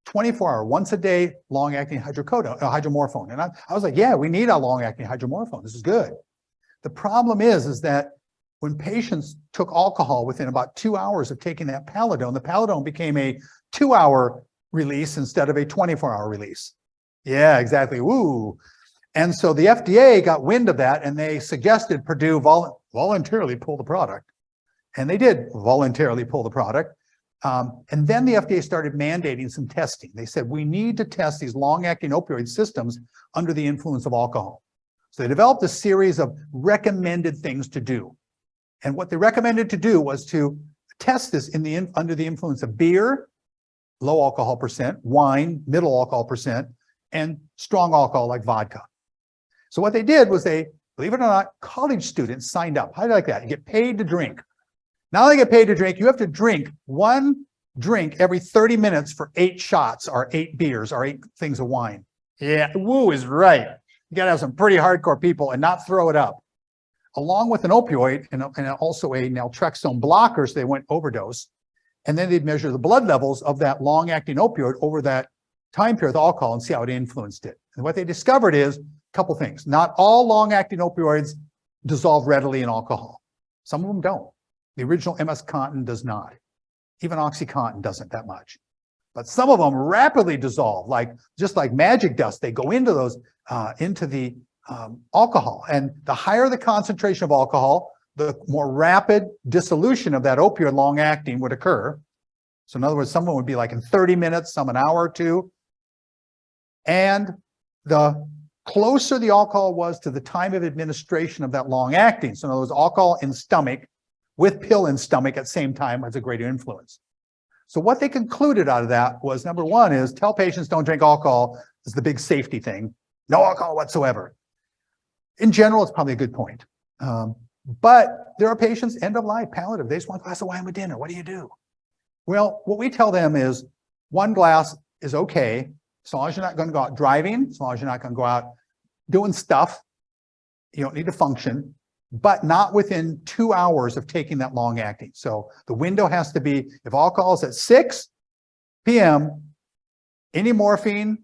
24-hour, once a day, long-acting hydromorphone. And I was like, yeah, we need a long-acting hydromorphone. This is good. The problem is that when patients took alcohol within about 2 hours of taking that Palladone, the Palladone became a 2-hour release instead of a 24-hour release. Yeah, exactly. Woo. And so the FDA got wind of that, and they suggested Purdue voluntarily pull the product. And they did voluntarily pull the product. And then the FDA started mandating some testing. They said, we need to test these long-acting opioid systems under the influence of alcohol. So they developed a series of recommended things to do. And what they recommended to do was to test this under the influence of beer, low alcohol percent, wine, middle alcohol percent, and strong alcohol like vodka. So what they did was they, believe it or not, college students signed up. How do you like that? You get paid to drink. Now they get paid to drink, you have to drink one drink every 30 minutes for 8 shots or 8 beers or 8 things of wine. Yeah, woo is right. You gotta have some pretty hardcore people and not throw it up. Along with an opioid and also a naltrexone blocker, so they went overdose. And then they'd measure the blood levels of that long-acting opioid over that time period with alcohol and see how it influenced it. And what they discovered is a couple things. Not all long-acting opioids dissolve readily in alcohol. Some of them don't. The original MS Contin does not. Even OxyContin doesn't that much. But some of them rapidly dissolve, just like magic dust. They go into those, into the alcohol. And the higher the concentration of alcohol, the more rapid dissolution of that opioid long-acting would occur. So in other words, some of them would be like in 30 minutes, some an hour or two. And the closer the alcohol was to the time of administration of that long-acting, so in other words, alcohol in stomach with pill in stomach at the same time has a greater influence. So what they concluded out of that was, number one is tell patients don't drink alcohol is the big safety thing. No alcohol whatsoever. In general, it's probably a good point. But there are patients, end of life, palliative, they just want a glass of wine with dinner. What do you do? Well, what we tell them is 1 glass is okay, as long as you're not going to go out driving, as long as you're not going to go out doing stuff. You don't need to function, but not within 2 hours of taking that long acting. So the window has to be, if alcohol is at 6 p.m., Any morphine,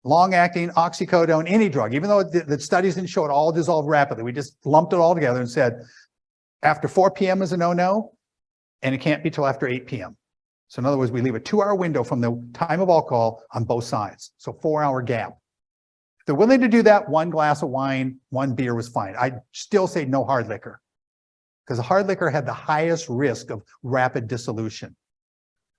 long-acting, oxycodone, any drug, even though the studies didn't show it all dissolved rapidly, we just lumped it all together and said, after 4 p.m. is a no-no, and it can't be till after 8 p.m. So in other words, we leave a 2-hour window from the time of alcohol on both sides. So 4-hour gap. If they're willing to do that, 1 glass of wine, 1 beer was fine. I'd still say no hard liquor, because the hard liquor had the highest risk of rapid dissolution.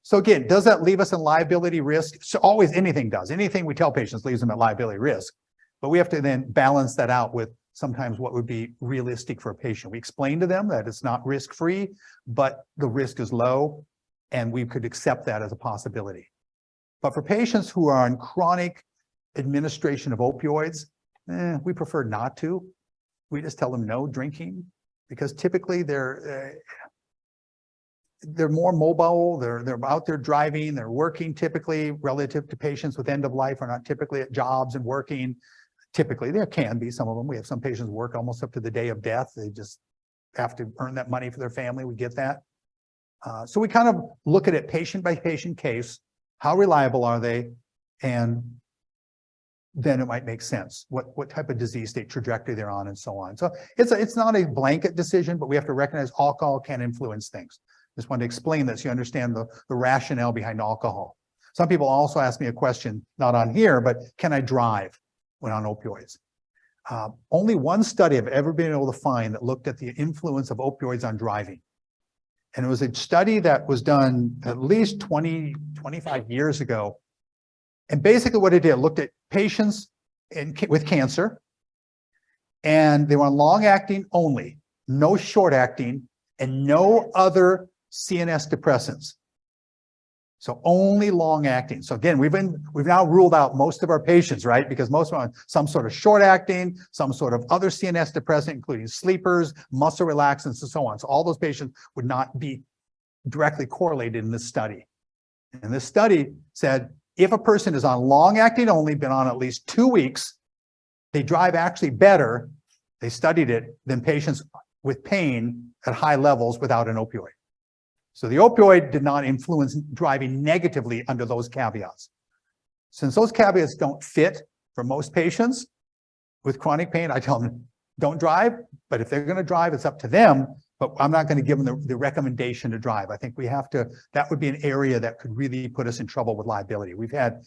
So again, does that leave us in liability risk? So always anything does. Anything we tell patients leaves them at liability risk. But we have to then balance that out with sometimes what would be realistic for a patient. We explain to them that it's not risk-free, but the risk is low, and we could accept that as a possibility. But for patients who are on chronic administration of opioids, we prefer not to. We just tell them no drinking, because typically they're more mobile, they're out there driving, they're working typically relative to patients with end of life are not typically at jobs and working. Typically, there can be some of them. We have some patients work almost up to the day of death. They just have to earn that money for their family. We get that. So we kind of look at it patient by patient case. How reliable are they? And then it might make sense what type of disease state trajectory they're on and so on. So it's not a blanket decision, but we have to recognize alcohol can influence things. Just wanted to explain this. You understand the rationale behind alcohol. Some people also ask me a question, not on here, but can I drive when on opioids? Only one study I've ever been able to find that looked at the influence of opioids on driving. And it was a study that was done at least 20, 25 years ago. And basically what it did, looked at patients with cancer, and they were on long-acting only, no short-acting, and no other CNS depressants. So only long-acting. So again, we've now ruled out most of our patients, right? Because most are on some sort of short-acting, some sort of other CNS depressant, including sleepers, muscle relaxants, and so on. So all those patients would not be directly correlated in this study. And this study said, if a person is on long-acting only, been on at least 2 weeks, they drive actually better, they studied it, than patients with pain at high levels without an opioid. So the opioid did not influence driving negatively under those caveats. Since those caveats don't fit for most patients with chronic pain, I tell them, don't drive, but if they're going to drive, it's up to them, but I'm not going to give them the recommendation to drive. I think we have to, that would be an area that could really put us in trouble with liability. We've had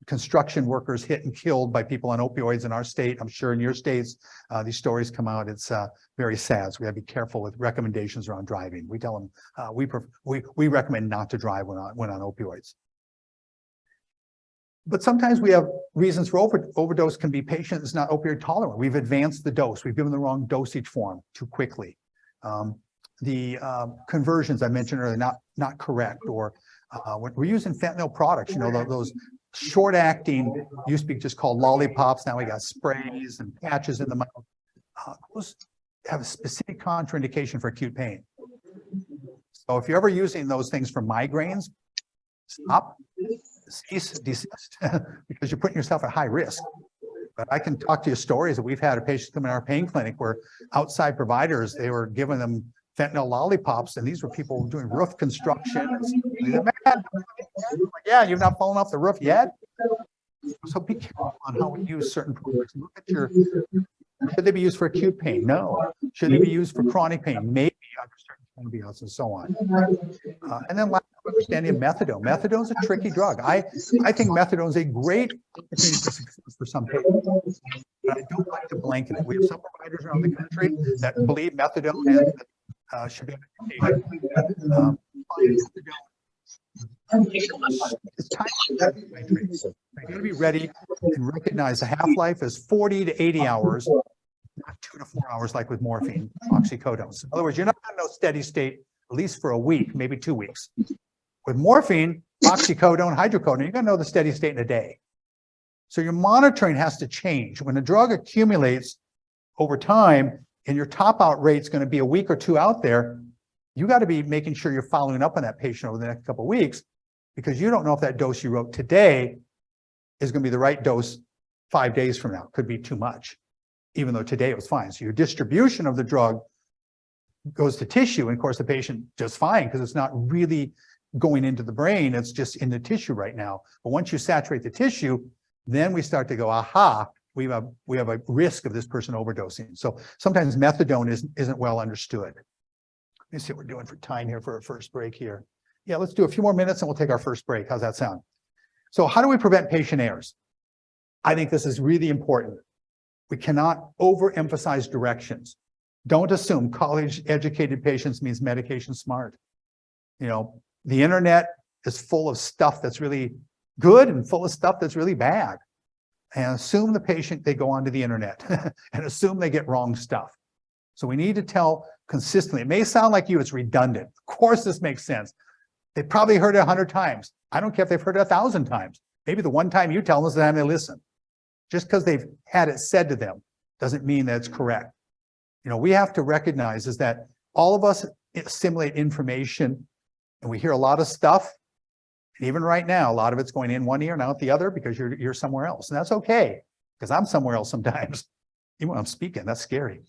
construction workers hit and killed by people on opioids in our state. I'm sure in your states, these stories come out. It's very sad. So we have to be careful with recommendations around driving. We tell them, we recommend not to drive when on opioids. But sometimes we have reasons for overdose. Can be patient is not opioid tolerant. We've advanced the dose. We've given the wrong dosage form too quickly. The conversions I mentioned are not correct, or we're using fentanyl products, you know, those short-acting used to be just called lollipops. Now we got sprays and patches in the mouth. Those have a specific contraindication for acute pain. So if you're ever using those things for migraines, stop, cease, desist, because you're putting yourself at high risk. But I can talk to you stories that we've had of patients come in our pain clinic where outside providers, they were giving them fentanyl lollipops, and these were people doing roof construction. Yeah, you've not fallen off the roof yet. So be careful on how we use certain products. Look at your, should they be used for acute pain? No. Should they be used for chronic pain? Maybe under certain caveats and so on. And then lack of understanding of methadone. Methadone is a tricky drug. I think methadone is a great opportunity for success for some patients, but I don't like to blanket it. We have some providers around the country that believe methadone should be on it's time to hydrate. So you got to be ready and recognize the half-life is 40 to 80 hours, not 2 to 4 hours like with morphine, oxycodone. So in other words, you're not going to know steady state at least for a week, maybe 2 weeks. With morphine, oxycodone, hydrocodone, you're going to know the steady state in a day. So your monitoring has to change. When a drug accumulates over time and your top out rate is going to be a week or 2 out there, you got to be making sure you're following up on that patient over the next couple of weeks, because you don't know if that dose you wrote today is going to be the right dose 5 days from now. Could be too much, even though today it was fine. So your distribution of the drug goes to tissue, and of course the patient just fine because it's not really going into the brain. It's just in the tissue right now. But once you saturate the tissue, then we start to go, aha, we have a risk of this person overdosing. So sometimes methadone isn't well understood. Let me see what we're doing for time here for our first break here. Yeah, let's do a few more minutes and we'll take our first break. How's that sound? So how do we prevent patient errors? I think this is really important. We cannot overemphasize directions. Don't assume college-educated patients means medication smart. You know, the internet is full of stuff that's really good and full of stuff that's really bad. And assume the patient, they go onto the internet and assume they get wrong stuff. So we need to tell consistently. It may sound like it's redundant. Of course, this makes sense. They probably heard it 100 times. I don't care if they've heard it 1,000 times. Maybe the one time you tell them is the time they listen. Just because they've had it said to them doesn't mean that it's correct. You know, we have to recognize is that all of us assimilate information and we hear a lot of stuff. And even right now, a lot of it's going in one ear and out the other because you're somewhere else. And that's okay, because I'm somewhere else sometimes. Even when I'm speaking, that's scary.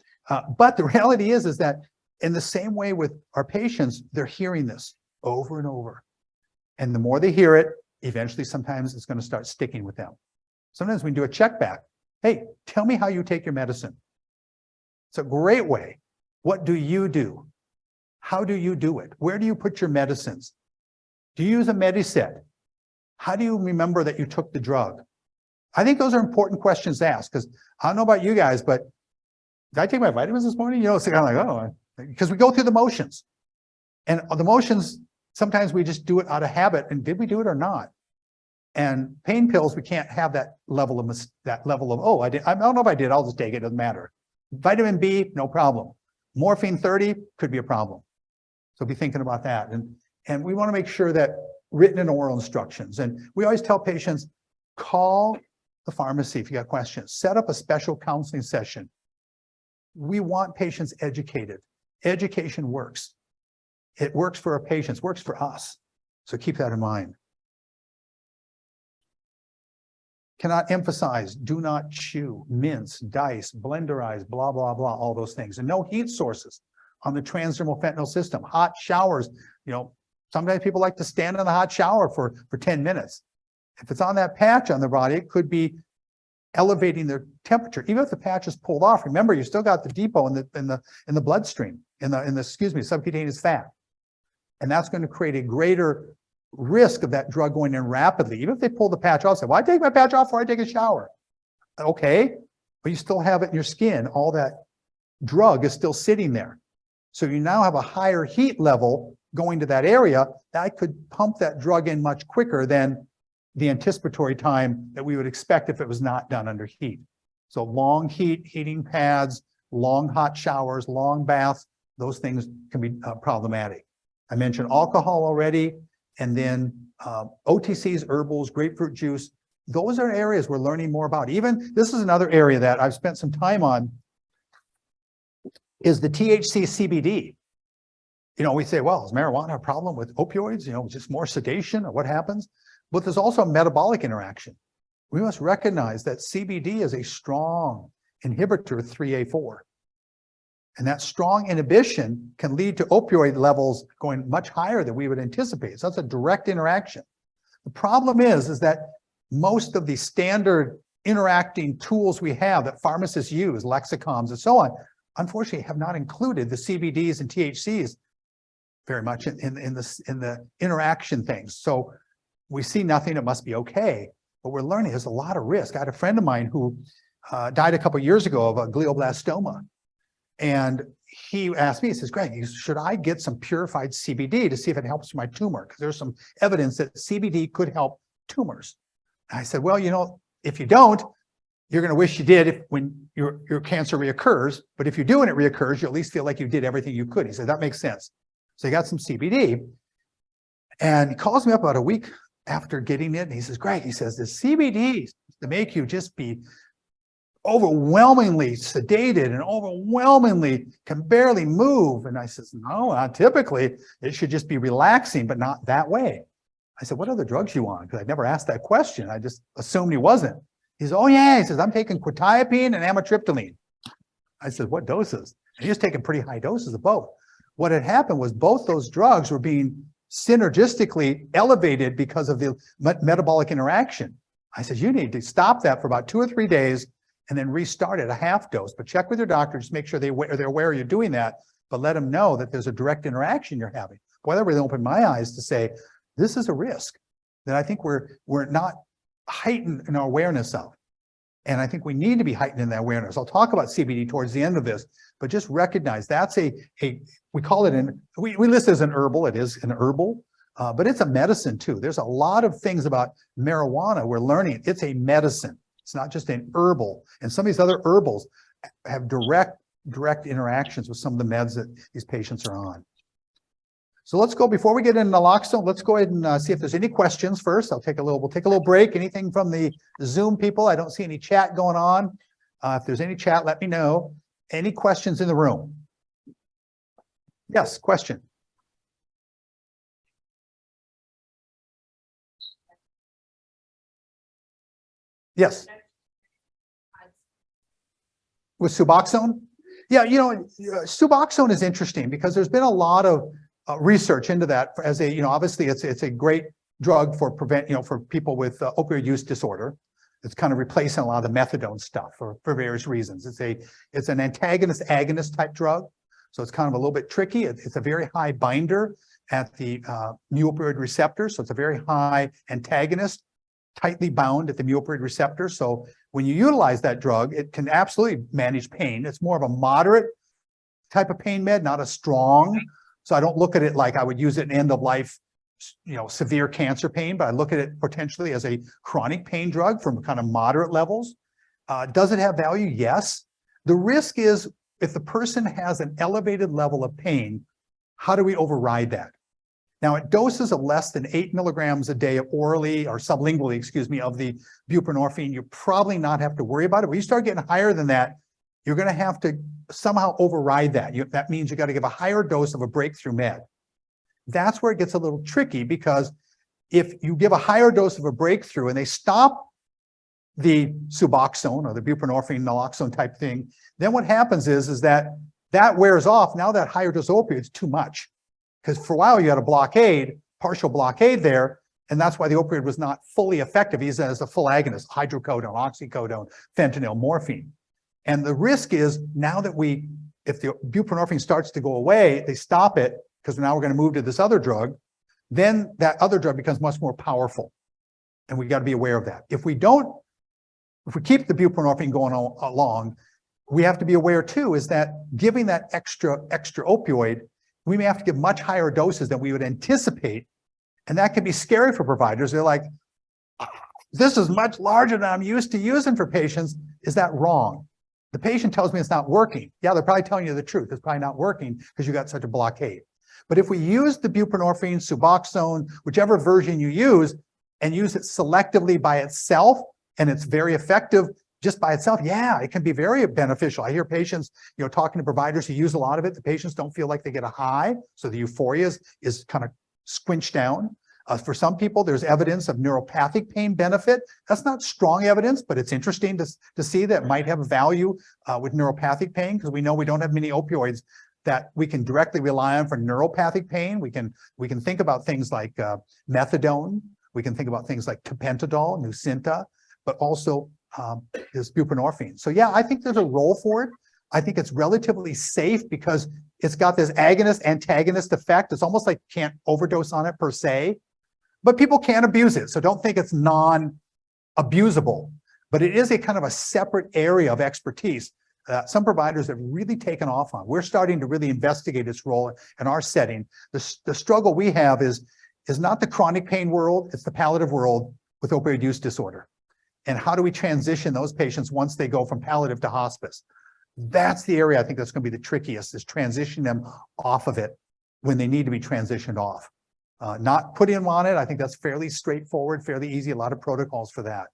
But the reality is that in the same way with our patients, they're hearing this over and over. And the more they hear it, eventually sometimes it's going to start sticking with them. Sometimes we do a check back. Hey, tell me how you take your medicine. It's a great way. What do you do? How do you do it? Where do you put your medicines? Do you use a Mediset? How do you remember that you took the drug? I think those are important questions to ask, because I don't know about you guys, but did I take my vitamins this morning? You know, it's kind of like, oh, because we go through the motions. And the motions, sometimes we just do it out of habit. And did we do it or not? And pain pills, we can't have that level of, oh, I don't know if I did, I'll just take it, doesn't matter. Vitamin B, no problem. Morphine 30 could be a problem. So be thinking about that. And we want to make sure that written and oral instructions. And we always tell patients, call the pharmacy if you got questions. Set up a special counseling session. We want patients educated. Education works. It works for our patients, works for us. So keep that in mind. Cannot emphasize, do not chew, mince, dice, blenderize, blah, blah, blah, all those things. And no heat sources on the transdermal fentanyl system. Hot showers, you know, sometimes people like to stand in the hot shower for 10 minutes. If it's on that patch on the body, it could be elevating their temperature. Even if the patch is pulled off, remember, you still got the depot in the bloodstream, in the subcutaneous fat. And that's going to create a greater risk of that drug going in rapidly. Even if they pull the patch off, say, well, I take my patch off before I take a shower. Okay, but you still have it in your skin. All that drug is still sitting there. So you now have a higher heat level going to that area that could pump that drug in much quicker than the anticipatory time that we would expect if it was not done under heat. So long heating pads, long hot showers, long baths, those things can be problematic. I mentioned alcohol already. And then OTCs, herbals, grapefruit juice, those are areas we're learning more about. Even this is another area that I've spent some time on, is the THC CBD. You know, we say, well, is marijuana a problem with opioids? You know, just more sedation or what happens? But there's also a metabolic interaction. We must recognize that CBD is a strong inhibitor of 3A4. And that strong inhibition can lead to opioid levels going much higher than we would anticipate. So that's a direct interaction. The problem is that most of the standard interacting tools we have that pharmacists use, lexicons and so on, unfortunately have not included the CBDs and THCs very much in the interaction things. So we see nothing, it must be okay. But we're learning there's a lot of risk. I had a friend of mine who died a couple of years ago of a glioblastoma. And he asked me, he says, Greg, should I get some purified CBD to see if it helps my tumor? Because there's some evidence that CBD could help tumors. And I said, well, you know, if you don't, you're going to wish you did when your cancer reoccurs. But if you do and it reoccurs, you at least feel like you did everything you could. He said, that makes sense. So he got some CBD. And he calls me up about a week after getting it. And he says, Greg, he says, the CBD to make you just be overwhelmingly sedated and overwhelmingly can barely move. And I says, no, not typically. It should just be relaxing, but not that way. I said, what other drugs you on? Because I never asked that question. I just assumed he wasn't. He says, oh yeah. He says, I'm taking quetiapine and amitriptyline. I said, what doses? And he was taking pretty high doses of both. What had happened was both those drugs were being synergistically elevated because of the metabolic interaction. I said, you need to stop that for about 2 or 3 days and then restart at a half dose. But check with your doctor, just make sure they're aware you're doing that, but let them know that there's a direct interaction you're having. Boy, that really opened my eyes to say, this is a risk that I think we're not heightened in our awareness of. And I think we need to be heightened in that awareness. I'll talk about CBD towards the end of this, but just recognize that's we call it we list it as an herbal. It is an herbal, but it's a medicine too. There's a lot of things about marijuana we're learning. It's a medicine. It's not just an herbal. And some of these other herbals have direct interactions with some of the meds that these patients are on. So let's go, before we get into naloxone, let's go ahead and see if there's any questions first. We'll take a little break. Anything from the Zoom people? I don't see any chat going on. If there's any chat, let me know. Any questions in the room? Yes, question. Yes. With Suboxone? Yeah, Suboxone is interesting because there's been a lot of research into that as obviously it's a great drug for for people with opioid use disorder. It's kind of replacing a lot of the methadone stuff for various reasons. It's an antagonist agonist type drug, so it's kind of a little bit tricky. It's a very high binder at the mu opioid receptor, so it's a very high antagonist, tightly bound at the mu opioid receptor. So when you utilize that drug, it can absolutely manage pain. It's more of a moderate type of pain med, not a strong. So I don't look at it like I would use it in end of life, severe cancer pain, but I look at it potentially as a chronic pain drug from kind of moderate levels. Does it have value? Yes. The risk is if the person has an elevated level of pain, how do we override that? Now, at doses of less than 8 milligrams a day orally or sublingually, of the buprenorphine, you probably not have to worry about it. When you start getting higher than that, you're going to have to somehow override that. That means you got to give a higher dose of a breakthrough med. That's where it gets a little tricky, because if you give a higher dose of a breakthrough and they stop the Suboxone or the buprenorphine naloxone type thing, then what happens is that wears off. Now that higher dose opioid is too much, because for a while you had a partial blockade there, and that's why the opioid was not fully effective. He's as a full agonist, hydrocodone, oxycodone, fentanyl, morphine. And the risk is now that if the buprenorphine starts to go away, they stop it, because now we're going to move to this other drug, then that other drug becomes much more powerful. And we got to be aware of that. If we keep the buprenorphine going along, we have to be aware too, is that giving that extra opioid, we may have to give much higher doses than we would anticipate. And that can be scary for providers. They're like, this is much larger than I'm used to using for patients. Is that wrong? The patient tells me it's not working. Yeah, they're probably telling you the truth. It's probably not working because you got such a blockade. But if we use the buprenorphine, Suboxone, whichever version you use, and use it selectively by itself, and it's very effective just by itself, yeah, it can be very beneficial. I hear patients, talking to providers who use a lot of it. The patients don't feel like they get a high, so the euphoria is kind of squinched down. For some people, there's evidence of neuropathic pain benefit. That's not strong evidence, but it's interesting to see that might have value with neuropathic pain, because we know we don't have many opioids that we can directly rely on for neuropathic pain. We can think about things like methadone. We can think about things like tapentadol, Nucynta, but also this buprenorphine. So yeah, I think there's a role for it. I think it's relatively safe because it's got this agonist-antagonist effect. It's almost like you can't overdose on it per se, but people can abuse it. So don't think it's non-abusable, but it is a kind of a separate area of expertise. Some providers have really taken off on. We're starting to really investigate its role in our setting. The struggle we have is not the chronic pain world, it's the palliative world with opioid use disorder. And how do we transition those patients once they go from palliative to hospice? That's the area I think that's going to be the trickiest, is transitioning them off of it when they need to be transitioned off. Not putting them on it, I think that's fairly straightforward, fairly easy, a lot of protocols for that.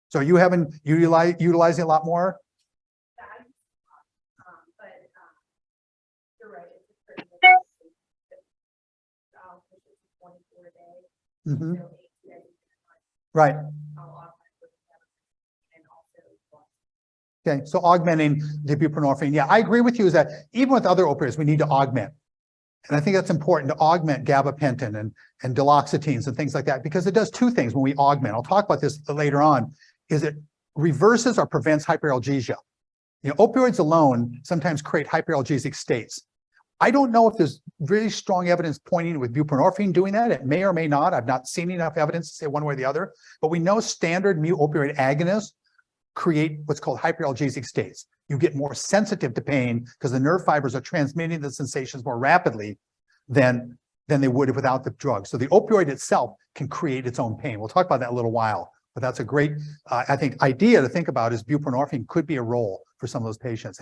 So you haven't utilizing a lot more? You're right, it's a pretty Mm-hmm. Right. Okay, so augmenting the buprenorphine. Yeah, I agree with you, is that even with other opioids, we need to augment. And I think that's important to augment gabapentin and duloxetines and things like that, because it does two things when we augment. I'll talk about this later on, is it reverses or prevents hyperalgesia. You know, opioids alone sometimes create hyperalgesic states. I don't know if there's really strong evidence pointing with buprenorphine doing that. It may or may not. I've not seen enough evidence to say one way or the other, but we know standard mu opioid agonists create what's called hyperalgesic states. You get more sensitive to pain because the nerve fibers are transmitting the sensations more rapidly than they would without the drug. So the opioid itself can create its own pain. We'll talk about that in a little while, but that's a great, I think, idea to think about is buprenorphine could be a role for some of those patients.